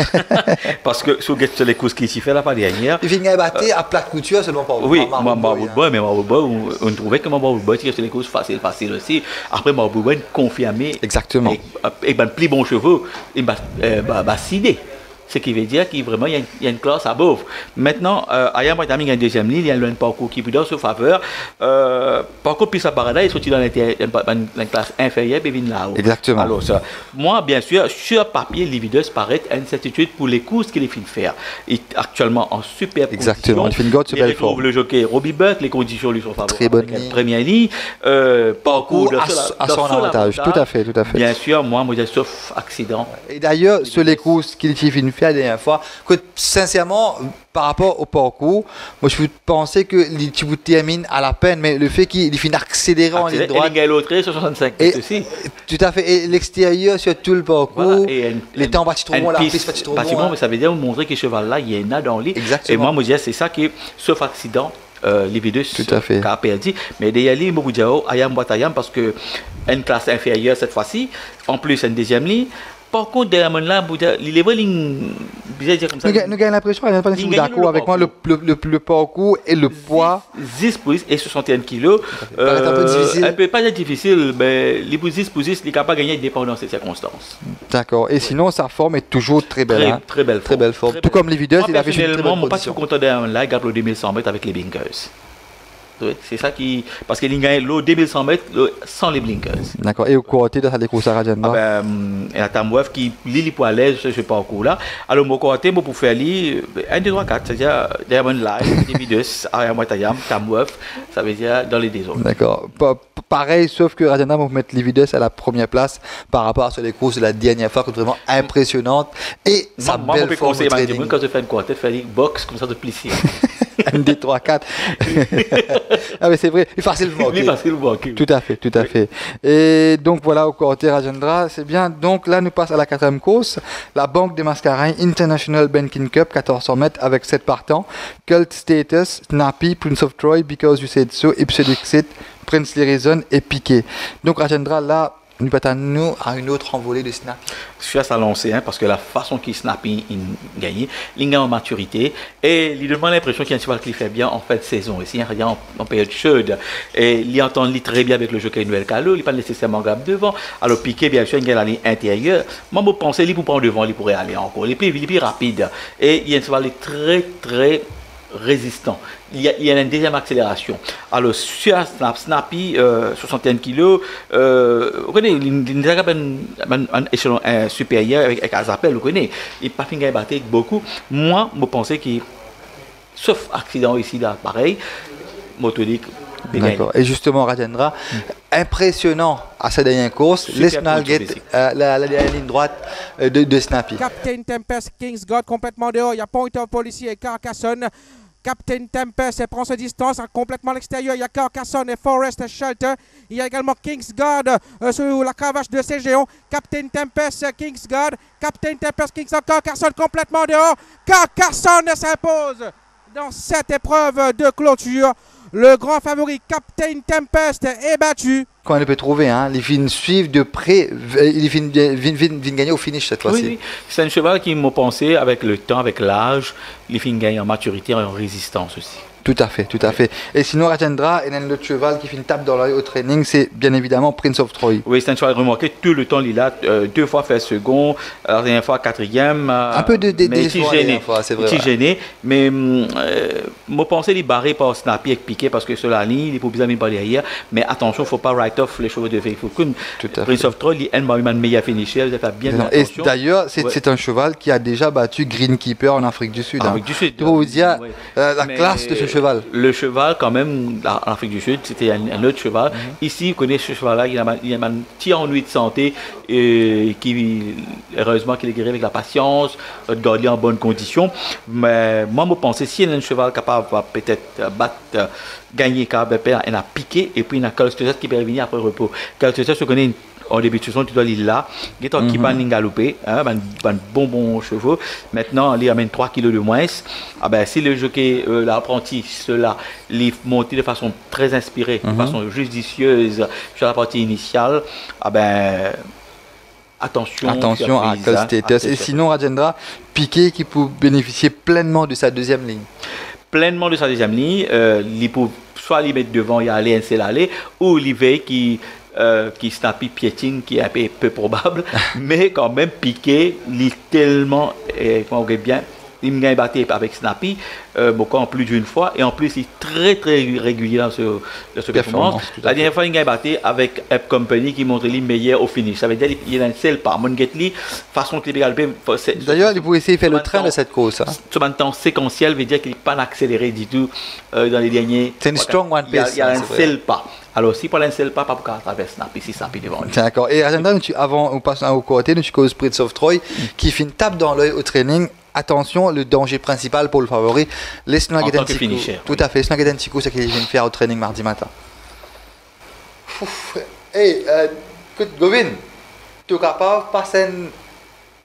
Parce que sur les courses qu'il s'y fait là, pas dernière. Il finit à battre à plat de couture seulement par oui, mais on trouvait que Marwoodboy tirait sur les courses faciles aussi. Après, Marwoodboy confirmé. Exactement. Et ben, plus bon chevaux, il va cider. Ce qui veut dire qu'il vraiment il y a une classe à bof. Maintenant, Ayam Watayam a une 2e ligne, il y a un parcours qui peut dans ce faveur. Par contre, Peace of Paradise, il est sorti dans une classe inférieure et vient là-haut. Exactement. Alors, ça, moi, bien sûr, sur papier, Lividus paraît une certitude pour les courses qu'il est fin de faire. Il est actuellement en super position. Exactement, il fait une grosse belle forme. Le jockey Robbie Buck, les conditions lui sont favorables. Très bonne ligne. Première ligne. Parcours à son avantage. Tout à fait. Bien sûr, moi, sauf accident. Et d'ailleurs, sur les courses qu'il fait une la dernière fois, que sincèrement, par rapport au parcours, moi je pensais que tu vous termines à la peine, mais le fait qu'il finit accéléré en ligne droite. Et l'autre 65 aussi. Tout à fait. Et l'extérieur sur tout le parcours, voilà, les temps battus trop bons, la piste battus trop bons. Mais ça veut dire montrer que ce cheval-là, il y en a dans l'île. Et moi, je me disais, c'est ça qui, sauf accident, les V2 a perdu. Mais derrière lui, je me Ayam Watayam parce que une classe inférieure cette fois-ci, en plus une 2e ligne. Par contre, derrière là, il est vrai, dire comme ça. Nous avons l'impression, je ne sais pas si vous êtes d'accord avec moi, le parcours et le poids. 10 pour 10 et 61 kilos. Un peu difficile. Elle peut pas être difficile, mais les 10 pour 10, il est capable de gagner dépendant dans ces circonstances. D'accord. Et sinon, sa forme est toujours très belle. Hein? Très belle forme. Très belle forme. Tout comme les vidéos, il a fait une très belle personnellement, je ne suis pas position. si content derrière là, il garde le 2100 mètres avec les blinkers. Oui, c'est ça qui. Parce qu'il gagne l'eau 2100 mètres sans les blinkers. D'accord. Et au côté de sa course à Rajendra? Il y a Tamouef qui lit pour à l'aise ce parcours là. Alors, mon côté, pour faire lire 1, 2, 3, 4, c'est-à-dire derrière live, des vidéos, arrière Moitayam, Tamouef, ça veut dire dans les dézones. D'accord. Pareil, sauf que Rajendra va mettre les vidéos à la première place par rapport à les courses de la dernière fois, qui est vraiment impressionnante. Et sa belle forme de training. Quand je fais une quartet, je fais une box comme ça de plaisir. 1, 2, 3, 4. Ah mais c'est vrai, il est facilement. Il est facilement. Tout à fait, tout à fait. Et donc voilà, au côté Rajendra, c'est bien. Donc là, nous passons à la 4e course, la Banque des Mascareignes International Banking Cup, 1400 mètres avec 7 partants. Cult Status, Snappy, Prince of Troy, Because You Said So, Ipsedixit, Princely Reason et Piqué. Donc Rajendra, là, nous partons à une autre envolée de Snappy. Je suis à ça lancé, parce que la façon qu'il Snappy gagne, il gagne en maturité et il demande l'impression qu'il y a un cheval qui fait bien en fin de saison. Ici, il y a en période chaude et il entend très bien avec le jockey Noël Calo, il n'est pas nécessairement grave devant. Alors Piqué, bien sûr, il gagne la ligne intérieure. Moi, je pensais qu'il pour prendre devant, il pourrait aller encore. Il est plus rapide et il y a un cheval très, très résistant. Il y a une deuxième accélération. Alors, sur Snappy, 61 kg, vous connaissez, il a un échelon supérieur avec Azapel, vous connaissez, il n'a pas fini de battre beaucoup. Moi, je pensais qu'il, sauf accident ici, là, pareil, motorique. D'accord. Et justement, Rajendra, impressionnant à sa dernière course, laisse-nous la ligne droite de Snappy. Captain Tempest, King's God complètement dehors, il y a Pointer Policy et Carcassonne. Captain Tempest prend sa distance complètement à l'extérieur. Il y a Carcassonne et Forest Shelter. Il y a également King's God sur la cravache de ces géants. Captain Tempest, King's God. Captain Tempest, King's God. Carcassonne complètement dehors. Carcassonne s'impose dans cette épreuve de clôture. Le grand favori Captain Tempest est battu. Quand on peut trouver, hein, les vignes suivent de près, les vignes gagner au finish cette fois-ci. Oui. C'est un cheval qui m'a pensé avec le temps, avec l'âge, les vignes gagnent en maturité et en résistance aussi. Tout à fait, tout à fait. Et sinon, Rajendra, il y a un autre cheval qui fait une tape dans l'œil au training, c'est bien évidemment Prince of Troy. Oui, c'est un cheval remarqué tout le temps, il a 2 fois fait second, la dernière fois 4e. Un peu de gêné, c'est vrai. Gêné, mais moi pensais les barrer par Snappy et Piqué parce que sur la ligne, il faut bien par derrière. Mais attention, il ne faut pas write off les chevaux de Faithful. Prince of Troy, il a une meilleure finisher, vous avez fait bien attention. Et d'ailleurs, c'est un cheval qui a déjà battu Greenkeeper en Afrique du Sud. En Afrique du Sud. Pour vous dire la classe de ce cheval. Le cheval, quand même, en Afrique du Sud, c'était un autre cheval. Ici, vous connaissez ce cheval-là, il a un petit ennui de santé, qui, heureusement, qu'il est guéri avec la patience, de garder en bonne condition. Mais moi, je pensais, s'il y a un cheval capable de peut-être battre, gagner, il a piqué, et puis il a Calstus qui peut revenir après repos. Calstus, je connais en début de saison, tu dois aller là, il est qui va galoper, un bon chevaux. Maintenant, il amène 3 kg de moins. Ah ben, si le jockey, l'apprenti, cela, il monte de façon très inspirée, de façon judicieuse sur la partie initiale, ah ben, attention à Cult Status. Et sinon, Rajendra, Piqué qui peut bénéficier pleinement de sa deuxième ligne. Pleinement de sa deuxième ligne, il peut soit les mettre devant, il y a aller, ou l'IV qui Snappy piétine, qui est un peu probable, mais quand même Piqué, il est tellement, bien, il me gagne battu avec Snappy, en plus d'une fois, et en plus il est très très régulier dans ce performance. La dernière fois il gagne battu avec App Company qui montre les meilleurs au finish. Ça veut dire qu'il y a un seul pas. Mongetli, façon qu'il est d'ailleurs, il pourrait essayer de faire le train de cette course. Ce temps séquentiel veut dire qu'il n'est pas accéléré du tout dans les derniers. C'est une strong one pace. Il y a un seul pas. Alors, si pour un seul pas pour traverser Snappy, si Snappy devant lui. D'accord. Et avant, on passe au côté, nous cause Prince of Troy, qui fait une tape dans l'œil au training. Attention, le danger principal pour le favori, laisse-nous en tant que finisher. Tout à fait, laisse-nous un petit coup, c'est qu'il vient de faire au training mardi matin. Hey, écoute, Govin, tu es capable de passer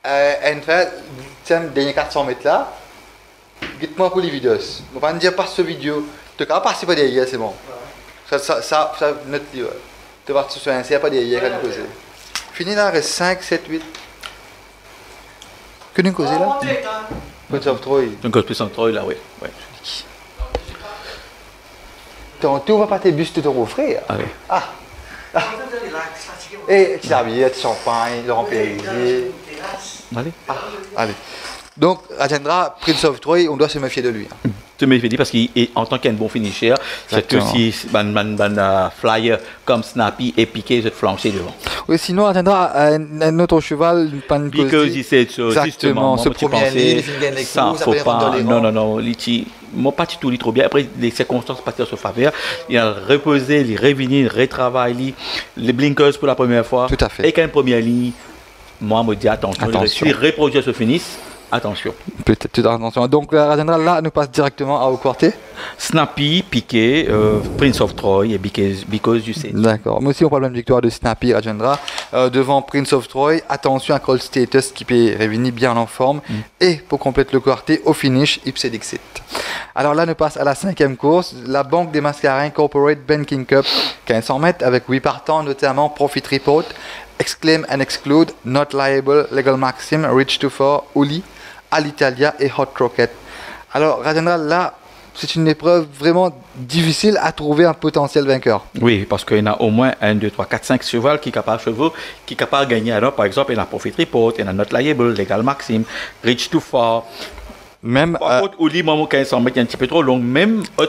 une fois, tiens, dernier 400 mètres là, dites-moi pour les vidéos. Je ne vais pas dire pas ce vidéo, tu es capable de passer par derrière, c'est bon. Ça notre livre. Tu vas sur un C, pas derrière, quand tu Fini là, reste 5, 7, 8. Que nous causons là? Prince of Troy. Donc, Prince of Troy, là, oui. Ouais. Tu vas pas tes bus de ton frère? Ah, oui. Ah. Et serviette, champagne, Laurent Périsier. Allez. Ah, allez. Donc, Rajendra, Prince of Troy, on doit se méfier de lui. Hein. Se méfier parce qu'en tant qu'un bon finisher, c'est que si flyer comme Snappy et Piqué, je te flancher devant. Oui, sinon, Rajendra, un autre cheval, pas une cause. Because il sait exactement, ce premier ligne, ça, faut pas. Non, Litchi. Moi, pas du tout, trop bien. Après, les circonstances passent sur faveur. Il a reposé, il revenir, il retravaille, les blinkers pour la première fois. Tout à fait. Et qu'une première ligne, moi, je me dis attention. Si reproduire se finisse, attention. Peut-être, tout attention. Donc, Rajendra, là, nous passe directement à Quartet. Snappy, Piqué, Prince of Troy et Because you say. D'accord. Moi aussi, on parle d'une victoire de Snappy, Rajendra. Devant Prince of Troy, attention à Call Status qui peut revenir bien en forme. Et pour compléter le quartet, au finish, Ipsy Dixit. Alors là, nous passe à la 5e course, la Banque des Mascarins Corporate Banking Cup, 1500 mètres avec 8 partants, notamment Profit Report, Exclaim and Exclude, Not Liable, Legal Maxim, Reach to Four, Uli, Alitalia et Hot Rocket. Alors, Rajendra, là, c'est une épreuve vraiment difficile à trouver un potentiel vainqueur. Oui, parce qu'il y en a au moins 1, 2, 3, 4, 5 chevaux qui sont capables de gagner. Alors, par exemple, il y a Profit Report, il y a Not Liable, Legal Maxim, Reach to Four. Même par contre, Uli, moi, 1500 mètres, il est un petit peu trop long, même Hot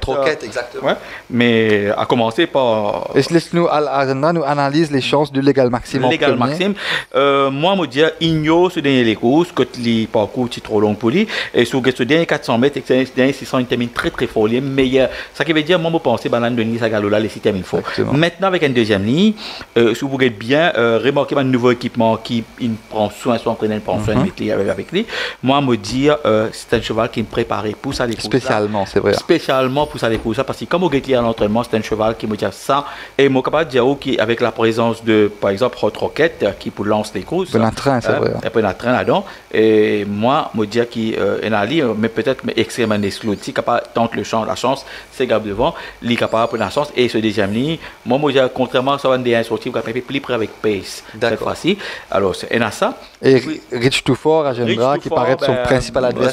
Rocket, exactement. Ouais, mais à commencer par. Et laisse-nous, Rajendra, nous analyse les chances du Legal Maxim. Le Legal Maxim, moi, je dis, ignore ce dernier les courses, que les parcours sont trop longs pour lui. Et sur ce dernier 400 mètres, ce dernier 600, il termine très très fort. Il est meilleur. Ça qui veut dire, moi, je pense que Banane de Nice à Galola, les 6 terminent fort. Maintenant, avec une deuxième ligne, si vous voulez bien remarquer un nouveau équipement qui prend soin, son entraîneur prend soin avec lui, moi, je dis, c'est un cheval qui est préparé pour ça les courses. Spécialement, c'est vrai. Spécialement pour ça les courses, parce que comme au Getty à l'entraînement, c'est un cheval qui me dit ça. Et moi, capable de dire avec la présence de, par exemple, Hot Rocket qui pour lancer les courses. Un train, c'est vrai. Un peu un train là-dedans. Et moi, je dis qu'il est en ligne, mais peut-être extrêmement exclu. Si capable tente la chance, c'est Gab devant, il est capable de prendre la chance. Et ce deuxième ligne, moi, je dis contrairement à ça, on est sorti, on est plus près avec Pace cette fois-ci. Alors, c'est ça. Et Reach to Four, Rajendra, qui paraît son principal adversaire.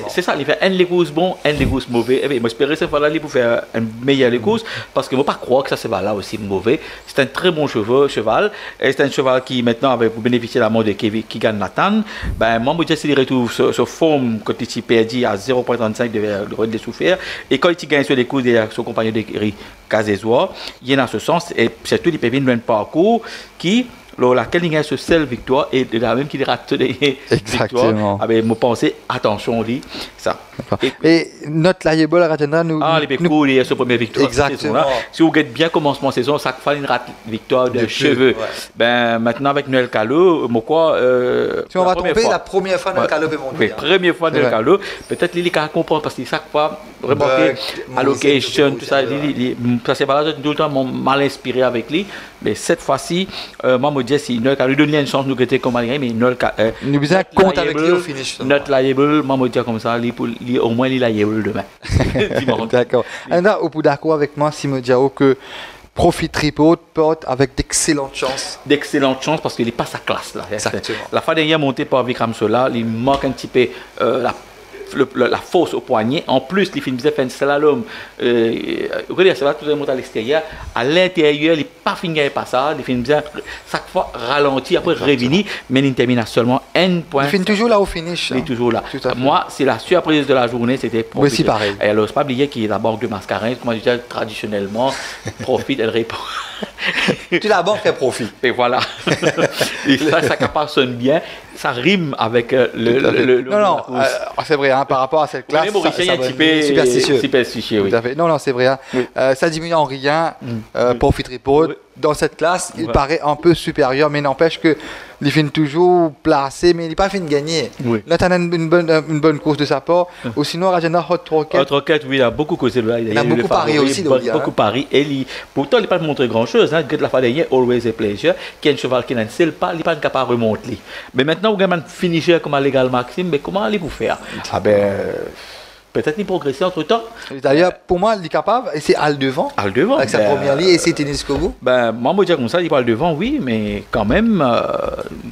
C'est ça, il fait un les courses bon, un les courses mauvais. Et bien, j'espère que cette fois-là, il peut faire un meilleur les courses, parce que je ne peux pas croire que ça se va là aussi mauvais. C'est un très bon cheval. Et c'est un cheval qui, maintenant, pour bénéficier de la mort de Keegan Nathan, ben, moi, je dis s'il retrouve ce forme quand il perdu à 0,35 de souffrir. Et quand il gagne sur les courses de son compagnon de Kazezoa, il y a ce sens. Et surtout, il peut venir un parcours qui. Laquelle il y a ce seul victoire et de la même qui rate des exactement. Avec me penser attention lui ça. Et notre liable Rajendra nous. Ah les bécos il y a ce premier victoire. Exactement. Si vous regardez bien commencement de saison, ça fait une rate victoire de cheveux. Ouais. Ben maintenant avec Noël Callot, moi quoi. Si on va tromper la première fois Noël Callot peut monter. Oui, première fois Noël Callot, peut-être il va comprendre parce que chaque fois remarquer allocation tout ça, ça c'est pas là tout le temps mal inspiré avec lui, mais cette fois-ci moi me dis si Noël Callot donne une chance nous guetter comme malgré mais Noël nous besoin compte avec lui au finish. Notre liable, moi me dis comme ça, au moins il est liable demain. D'accord. Anna, au bout d'accord avec moi, si me diao que Profit Report porte avec d'excellentes chances. D'excellentes chances parce qu'il n'est pas sa classe là. Exactement. La fois dernière montée par Vikram Sola, il manque un petit peu la force au poignet. En plus, il finit faire un slalom. Regardez, ça va tout monter à l'extérieur. À l'intérieur, il n'est pas fini par ça. Il finit chaque fois ralenti, après revenir, mais il termine à seulement un point. Il finit toujours là au finish. Il est toujours là. Moi, c'est la surprise de la journée, c'était Profit. Oui, c'est pareil. Et alors, c'est pas oublier qu'il y a la banque de Mascarin. Comme je disais, traditionnellement, Profit, elle répond. Tu la banque fait Profit. Et voilà. Et ça capable sonne bien. Ça rime avec le non, c'est vrai, hein, par rapport à cette classe, ça est un petit peu superstitieux. Oui. Tout à fait. Non, c'est vrai. Hein. Oui. Ça diminue en rien. Profit Report. Oui. Dans cette classe, il paraît un peu supérieur, mais n'empêche que il finit toujours placé, mais il n'est pas fini de gagner. Oui. Là, tu as une bonne course de sa part. Ou sinon, Rajendra Hot Rocket. Hot Rocket, oui, il a beaucoup causé. Il a beaucoup parié aussi. Beaucoup parié. Pourtant, il n'a pas montré grand-chose. Hein. La fois dernière, Always a Pleasure, qui est un cheval qui n'a pas, il n'est pas capable de remonter. Mais maintenant, vous avez un finisher comme un Legal Maxim, mais comment allez-vous faire? Ah ben... peut-être il progresser entre temps. D'ailleurs, pour moi, il est capable, et c'est à le devant, À le devant. avec sa première ligne, et c'est tennis jusqu'au bout. Ben, moi, je dis comme ça, il parle devant, oui, mais quand même,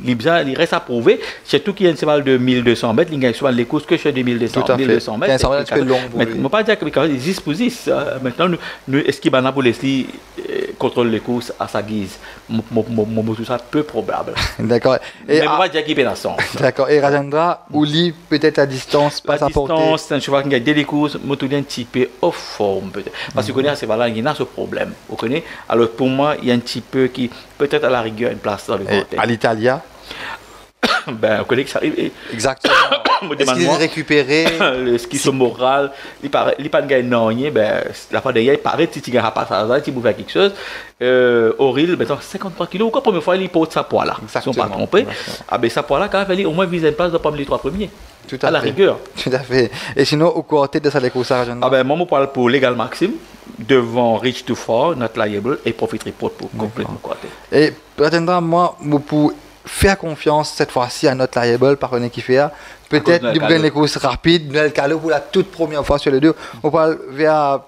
il reste à prouver. Surtout qu'il y a une cheval de 1200 mètres, il gagne souvent les courses que je fais de 1200, Tout à fait. 1200 mètres. 1500 mètres, c'est long pour lui. Je ne peux pas dire que quand même, 10 pour 10. Maintenant, est-ce qu'il va pour Leslie contrôle les courses à sa guise? Tout ça, peu probable. D'accord. Mais on va dire qu'il est dans son. D'accord. Et Rajendra, Ouli, peut-être à distance, pas sa portée. C'est un cheval qui gagne des courses, mais tout un petit peu off forme peut-être. Parce que vous connaissez, voilà, il y a ce problème. Vous connaissez? Alors pour moi, il y a un petit peu qui, peut-être à la rigueur, une place dans le côté. À l'Italia. Ben, on connaît que ça arrive. Exactement. Est-ce qu'il est récupéré? Le ski sur moral, il pas de gagner rien, ben, la fois d'ailleurs, il paraît que tu gagnes pas ça, tu peux faire quelque chose. Auril, maintenant 53 kilos, pourquoi première fois il porte sa poids là? Si on ne pas trompé. Ah ben, sa poids là, quand même, il au moins vise une place de parmi les 3 premiers. Tout à la fait. rigueur. Tout à fait. Et sinon, au côté de ça, les courses à Rajendra? Ah ben, moi, je parle pour Legal Maxime, devant Rich to Far, Not Liable et Profit Report pour complètement côté. Et Rajendra, moi, pour faire confiance cette fois-ci à notre liable par un qui fait peut-être de gagner les courses rapides, Noël Calo pour la toute première fois sur les deux. On parle vers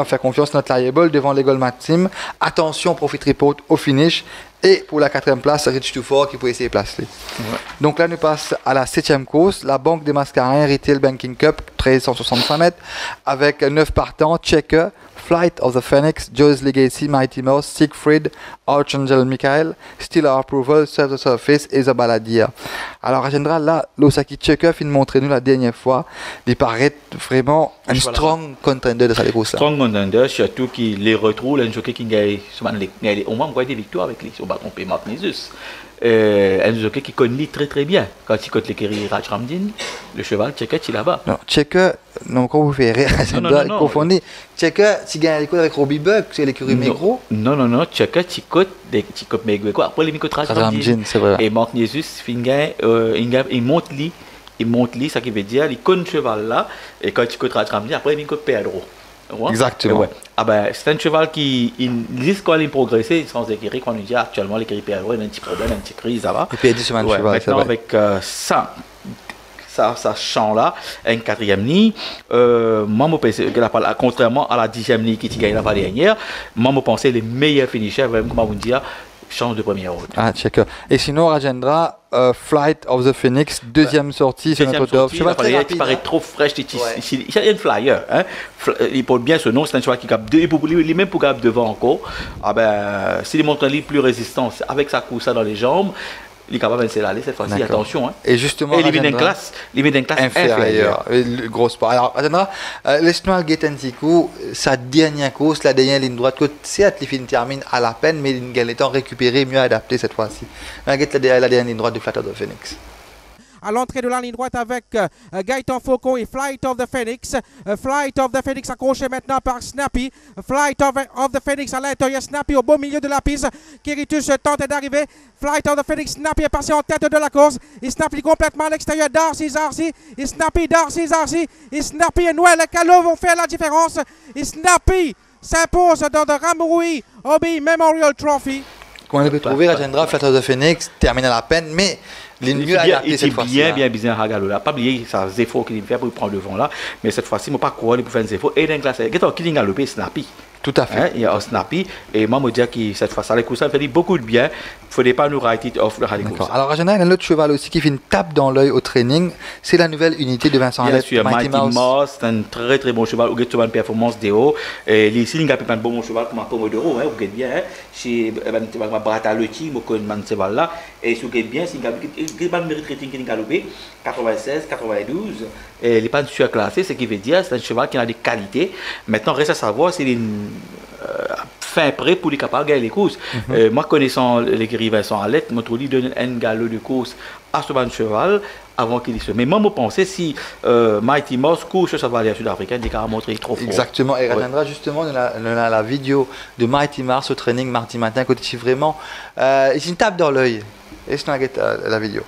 faire confiance à notre liable devant Legal Maxime. Attention, Profit Report au finish. Et pour la 4e place, Rich to Far qui peut essayer de placer. Ouais. Donc là, nous passe à la 7e course, la Banque des Mascarins Retail Banking Cup, 1365 mètres, avec 9 partants, Checker, Flight of the Phoenix, Joe's Legacy, Mighty Mouse, Siegfried, Archangel Michael, Still Our Approval, Serve the Surface et The Balladeer. Alors, Rajendra, là, l'Osaki Checker vient de montrer nous la dernière fois, il paraît vraiment un strong contender de cette course. Strong contender, surtout qu'il les retrouve, un jockey qui gagne au moins des victoires avec lui, sur Baton P. Mark Nisus. Un jockey qui connaît très très bien. Quand il compte l'écurie Raj Ramdin, le cheval, Checker, il est là-bas. Non, Checker, non, quand vous faites rire, confondez. Checker, tu gagnes l'école avec Robbie Buck, c'est l'écurie Megro. Non, Checker, tu comptes Megro. Après, les micros Raj Ramdin, c'est vrai. Et Mark Nisus, il monte lui, ça qui veut dire, il connaît le cheval là, et quand il compte Raj Ramdin, après, il compte Pedro. Ouais. Exactement. Ouais. Ah ben, c'est un cheval qui risque quand il progresser sans écurie, quand on dit actuellement l'écurie PRO, il y a un petit problème, une petite crise, ça va. Et puis il y a du cheval, maintenant avec ça champ là, une 4e ligne, moi je pense que contrairement à la 10e ligne qui gagne la fois dernière, moi je pensais les meilleurs finishers, même comment vous dire, chance de première route. Ah, checker. Et sinon, Rajendra, Flight of the Phoenix, 2e sortie sur notre top. Il paraît trop fraîche. Il y a un flyer. Hein. Il porte bien ce nom. C'est un cheval qui capte deux. Il est même pour capter devant encore. Ah ben, s'il montre un livre plus résistant, avec sa course dans les jambes, il est capable de se l'aller cette fois-ci. Attention. Hein. Et justement, il vient d'une classe inférieure. Le gros sport. Alors, Rajendra, laisse-nous guetter un petit coup. Sa dernière course, la dernière ligne droite, certes, les films terminent à la peine, mais il est temps récupéré, mieux adapté cette fois-ci. La dernière ligne droite de Flight of the Phoenix. À l'entrée de la ligne droite avec Gaëtan Faucon et Flight of the Phoenix. Flight of the Phoenix accroché maintenant par Snappy. Flight of the Phoenix à l'intérieur. Snappy au beau milieu de la piste. Kiritus tente d'arriver. Flight of the Phoenix. Snappy est passé en tête de la course. Et Snappy complètement à l'extérieur. Darcy. Et Snappy, Darcy. Et Snappy et Noël Calo vont faire la différence. Et Snappy s'impose dans le Ramroui Hobby Memorial Trophy. Qu'on a pu trouver, Rajendra, Flight of the Phoenix termine à la peine, mais il est mieux adapté cette fois-ci. Bien Hagalo là. Pas oublier ça efforts qu'il fait pour prendre le vent là, mais cette fois-ci, moi pas croire pour faire des efforts. Et dans la classe, qui a galopé Snappy. Tout à fait. Hein, il y a un Snappy. Et moi, je dis que cette fois-ci, les courses, ça fait beaucoup de bien. Il ne faudrait pas nous write it off le rallye course. Alors, Rajendra, il y a un autre cheval aussi qui fait une tape dans l'œil au training. C'est la nouvelle unité de Vincent Alette. Bien sûr, Mighty Mouse, c'est un très très bon cheval. Il a une performance DO. Et ici, il a un bon cheval comme un Pomodoro. Vous voyez bien. Chez Brataloti, je connais ce cheval là. Et si vous voyez bien, il a un mérite rating qui est galopé. 96, 92. Et il n'est pas surclassé, ce qui veut dire c'est un cheval qui a des qualités. Maintenant, reste à savoir s'il est une fin prêt pour les capables de gagner les courses. Moi, connaissant l'écurie Vincent Alette, je trouve qu'il donne un galop de course à ce cheval avant qu'il y soit. Mais moi, je pensais si Mighty Mouse court sur sa valeur sud-africaine, il a montré trop fort. Exactement. Et Rajendra, justement, on a la vidéo de Mighty Mouse au training mardi matin, quand il vraiment. Il une tape dans l'œil. Et c'est la vidéo.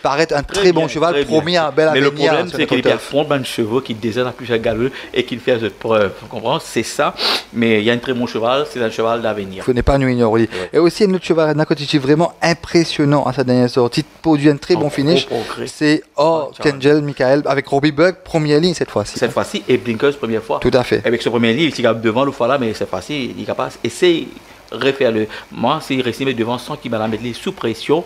paraît un très bon cheval, promis un bel avenir. Mais le problème, c'est qu'il y a le fond de chevaux qui désire à plusieurs galops et qui fait de preuves. Vous comprenez? C'est ça. Mais il y a un très bon cheval, c'est un cheval d'avenir. Il ne faut pas nous ignorer. Ouais. Et aussi, un autre cheval, qui est vraiment impressionnant à sa dernière sortie, produit un très bon finish. C'est Archangel Michael avec Robbie Bug, première ligne cette fois-ci. Cette fois-ci, et Blinkers, première fois. Tout à fait. Avec ce premier ligne, il est capable devant le fois là, mais cette fois-ci, il est capable. Essaye refaire le. Moi, s'il reste devant sans qu'il va la mettre sous pression,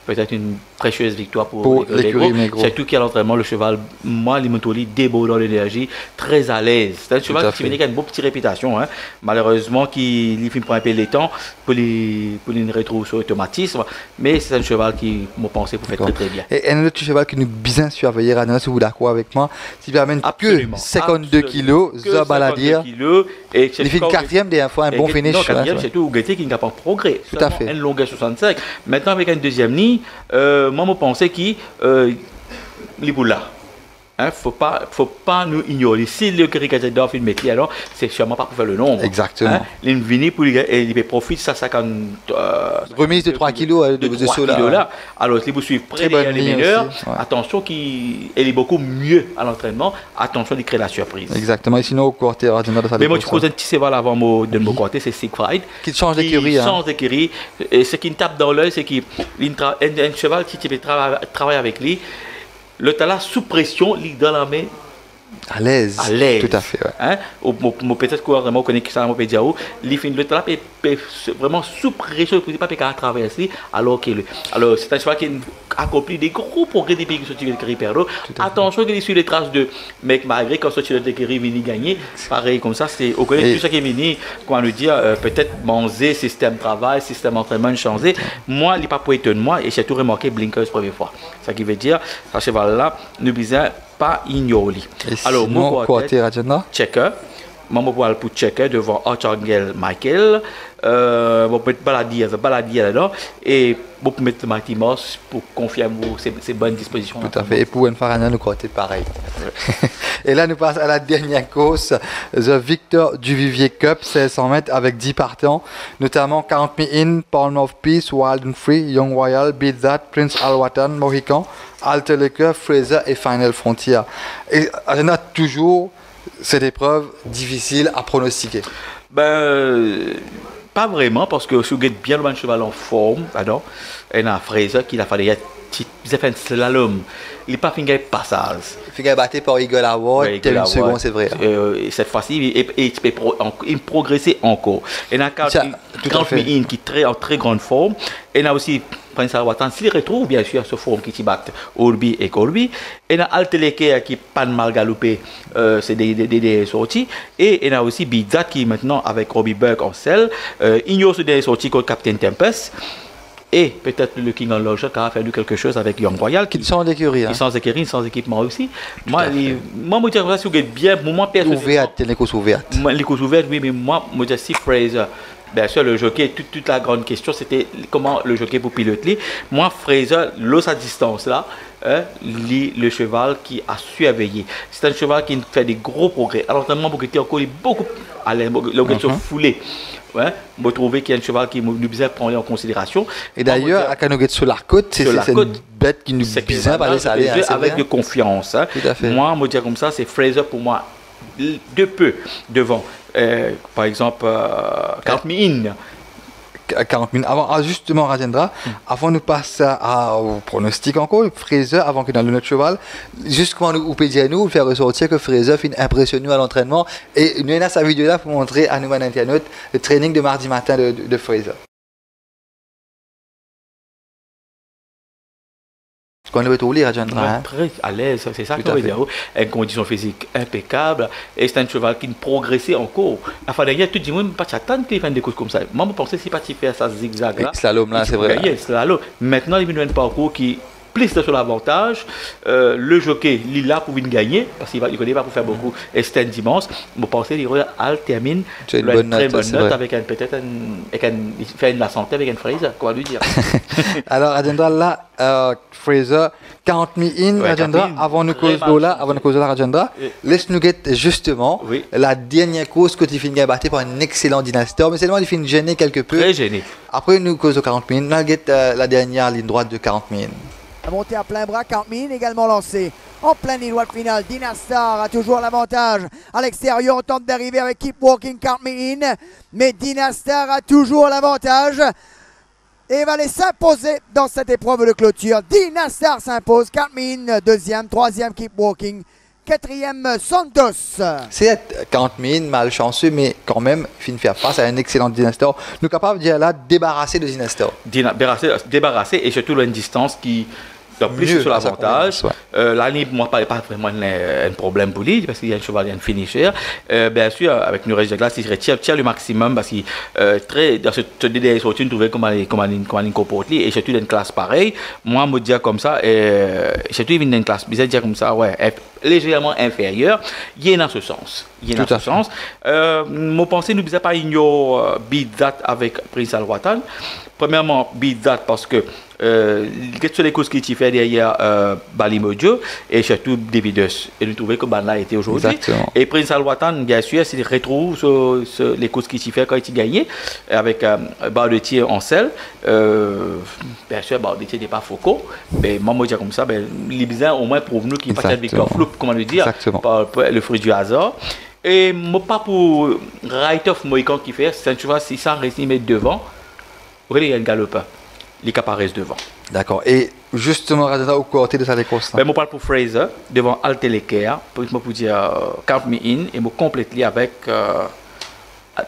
peut-être une précieuse victoire pour l'écurie Negro. Surtout qu'à l'entraînement, le cheval, moi, Limontori, débordant l'énergie, très à l'aise. C'est un cheval qui venait avec une bonne petite réputation. Hein. Malheureusement, il finit pour un peu les temps pour les retrouver sur automatisme. Mais c'est un cheval qui m'a pensé pour faire très très bien. Et un autre cheval qui nous bien surveiller, Radina, si vous êtes d'accord avec moi, s'il amène que 52 kilos, The Baladir. Il fait une quatrième des fois, un bon finish. Non, quatrième, c'est tout. Gaëté qui n'a pas de progrès. Tout à fait. Une longueur 65. Maintenant, avec une deuxième ligne, moi, je pensais qu'il Liboula. Il ne faut pas nous ignorer. Si le caricature fait le métier, alors c'est sûrement pas pour faire le nombre. Exactement. Il vient pour il profite ça 50 remise de 3 kilos de cela. Alors, si vous suivez près des meilleurs, attention qu'il est beaucoup mieux à l'entraînement. Attention, il crée la surprise. Exactement. Et sinon, au quartier, mais moi, tu causes un petit cheval avant de mon côté, c'est Siegfried. Qui change d'écurie. Qui change d'écurie. Et ce qui me tape dans l'œil, c'est qu'un cheval, si tu veux travailler avec lui, le talent sous pression, il dans la main. À l'aise. À l'aise. Tout à fait. Ouais. Hein? Peut-être qu'on connaît ça, on peut dire, le talent est vraiment sous pression, il ne peut pas traverser. Alors c'est un cheval qui accomplit des gros progrès depuis qu'il sortit de l'écurie Perlo. Attention qu'il est sur les traces de mec malgré quand sorti de l'écurie, il vient gagner. Pareil comme ça, c'est au collège tout ça qui est venu, comment nous dire, peut-être manger, système de travail, système d'entraînement changé. Moi, il n'est pas pour étonner moi et j'ai tout remarqué Blinkers première fois. Ça qui veut dire, ce cheval-là, nous disons pas ignorer. Alors, mon côté checker. Maman pour checker devant Archangel Michael. On peut balader là et on peut mettre Mighty Moss pour confirmer ses bonnes dispositions. Tout à fait. Et pour Farana, nous côté pareil. Et là, nous passons à la dernière course, The Victor Duvivier Cup, 1600 mètres avec 10 partants, notamment 40 000 in, Palm of Peace, Wild and Free, Young Royal, Beat That, Prince Alwatan, Mohican, Alter Liquor, Fraser et Final Frontier. Et on a toujours cette épreuve difficile à pronostiquer. Pas vraiment, parce que si vous êtes bien le cheval en forme, il y a Fraser qui a fallu fait un slalom. Il n'est pas fini de passage. Il a battu par Eagle Award, une seconde, c'est vrai. Cette fois-ci, il progressait encore. Il y a 40 000 qui est en très grande forme. Il y a aussi Prince Alwatan, s'il retrouve bien sûr ce forme qui s'y bat, Orbi et Colby. Il y a Alteleke qui pas mal galopé, c'est des sorties. Et il y a aussi Bizat qui maintenant avec Robbie Burke en selle. Ignore ce des sorties contre Captain Tempest. Et peut-être le King en Loge qui a fait quelque chose avec Young Royal. Qui sans écurie. Qui sans écurie, sans équipement aussi. Moi, je dirais que c'est bien. Moi, personnellement. Les courses ouvertes. Les courses ouvertes, oui, mais moi, je dis si Fraser. Bien sûr, le jockey, toute la grande question, c'était comment le jockey pour piloter. Moi, Fraser, l'os à distance là, le cheval qui a su éveiller. C'est un cheval qui fait des gros progrès. Alors, notamment, pour que tu encore beaucoup à l'aise, le foulé. Ouais, je trouve qu'il y a un cheval qui nous bien prendre en considération. Et d'ailleurs, à Canoguet sur la côte, c'est une bête qui nous bien parler ça avec de confiance. Hein. Tout à fait. Moi, me dire comme ça, c'est Fraser pour moi de peu devant. Par exemple, 40 000 40 000. Avant, justement, Rajendra, avant de passer au pronostic encore, Fraser, avant que dans le notre cheval, juste comment nous peut dire nous, faire ressortir que Fraser fait impressionner à l'entraînement. Et nous avons sa vidéo là pour montrer à nous, internautes, le training de mardi matin de Fraser. Qu'on le retrouve lire, Rajendra. Très à l'aise, c'est ça qu'on veut dire. Une condition physique impeccable. Et c'est un cheval qui progressait encore. La fois dernière, tu dis, moi, pas t'attendre qu'il fasse des courses comme ça. Moi, je pensais si pas tu fais ça zigzag là. Slalom là, c'est vrai. Slalom. Maintenant, il vient un parcours qui plus sur l'avantage. Le jockey, il est là pour venir gagner, parce qu'il ne connaît pas pour faire beaucoup. Et c'est un dimanche. Je pensais qu'il termine une très bonne note avec peut-être faire la santé avec un Fraser, quoi lui dire. Alors, Rajendra, là, Fraser, 40 000 in, Rajendra, avant de causer là, Rajendra, laisse-nous guetter justement la dernière course que tu finis à battre par un excellent dynasteur, mais seulement il finit gêné quelque peu. Très gêné. Après, nous causons 40 000 in, là, la dernière ligne droite de 40 000 in. La montée à plein bras, Count Me In également lancé. En pleine ligne droite finale, Dynastar a toujours l'avantage. À l'extérieur, on tente d'arriver avec Keep Walking, Count Me In. Mais Dynastar a toujours l'avantage. Et va aller s'imposer dans cette épreuve de clôture. Dynastar s'impose, Count Me In, deuxième, troisième, Keep Walking. Quatrième, Santos. C'est Count Me In, malchanceux, mais quand même, il finit faire face à un excellent Dynastar. Nous capables de dire là, débarrasser de Dynastar. Débarrasser et surtout une distance qui plus sur l'avantage. L'année, pour moi, pas vraiment un problème pour lui, parce qu'il y a un cheval, il y a un finisher. Bien sûr, avec une règle de glace, il retire le maximum, parce que dans ce DDS, tu trouves comment il comporte, et surtout dans une classe pareille, moi, me dire comme ça, surtout dans une classe, bizarre dire comme ça, ouais, légèrement inférieure, il est dans ce sens. Mon pensée, nous ne pas ignorer beat that avec Prince Alwatan. Premièrement, beat that parce que quelles sont les causes qu'il fait derrière Bali Mojo et surtout Davidos. Et nous trouvons que Banla était aujourd'hui. Exactement. Et Prince Alwatan, bien sûr, s'il retrouve les causes qu'il fait quand il gagnait avec Bardetier en selle. Bien sûr, Bardetier n'est pas Foucault. Mais moi, je dis comme ça, les bizarres au moins prouve nous qu'il n'y a pas cette victoire flou, comment le dire, par le fruit du hasard. Et moi, pas pour Right-Off Mohican qui fait, c'est tu vois, si ça reste devant, il y a un galopin. Les cas paraissent devant. D'accord. Et justement, au côté de cette course, je parle pour Fraser, devant Altelekea, pour dire Count Me In, et je complète avec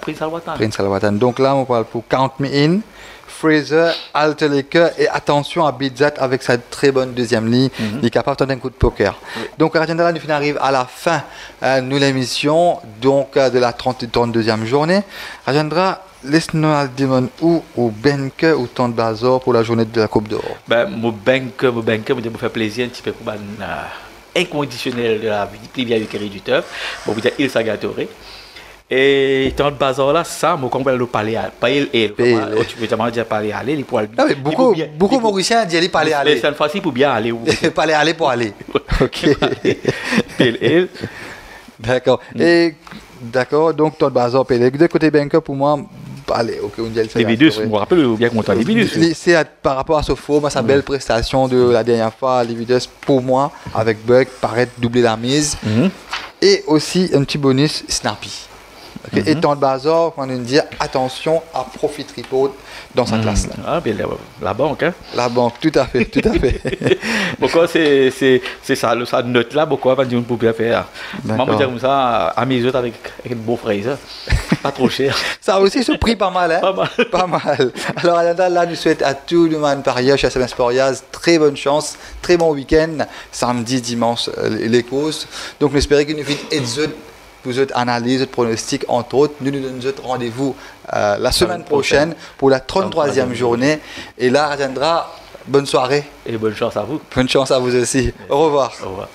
Prince Alwatan. Prince Alwatan. Donc là, on parle pour Count Me In, Fraser, Altelekea, et attention à Bidzat avec sa très bonne deuxième ligne. Il est capable de donner un coup de poker. Donc, Rajendra, nous arrive à la fin de l'émission, donc de la 32e journée. Rajendra, laisse-nous dire où au Benke ou tant de bazar pour la journée de la Coupe d'Or. Mon Benke, me fait plaisir un petit peu pour inconditionnel de la vie avec du Turf. Bon, vous dire Il Sagatoré. Et tant de bazar là, ça, mon compagnon le parler à tu peux tellement dire parler à aller, il pour aller. Beaucoup Mauriciens disent aller parler à aller. C'est une facile pour bien aller. Parler à aller pour aller. Ok. D'accord. Et d'accord, donc tant de bazar Pelé. De côté Benke pour moi. Allez, ok, on dit les Vidus, je me rappelle bien comment les Vidus. C'est par rapport à ce faux, sa belle prestation de la dernière fois, les Vidus, pour moi, avec Buck, paraît doubler la mise. Et aussi un petit bonus, Snappy. Okay. Et dans le bazar, on nous dit attention à Profit Report dans sa classe-là. Ah, bien la banque, hein? La banque, tout à fait, tout à fait. Pourquoi c'est ça, sa note là, pourquoi on ne peut bien faire? Moi, je dire comme ça, à mes autres avec un beau fraise, pas trop cher. Ça a aussi ce prix pas mal, hein? Pas mal. Pas mal. Alors, là, nous souhaite à tout le monde parieur chez SMS Sporiaz très bonne chance, très bon week-end, samedi, dimanche, les causes. Donc, nous espérons que nous finissons vous autres analyses, pronostics, entre autres. Nous donnons rendez-vous la semaine prochaine pour la 33e journée. Et là, Rajendra, bonne soirée. Et bonne chance à vous. Bonne chance à vous aussi. Au revoir. Au revoir.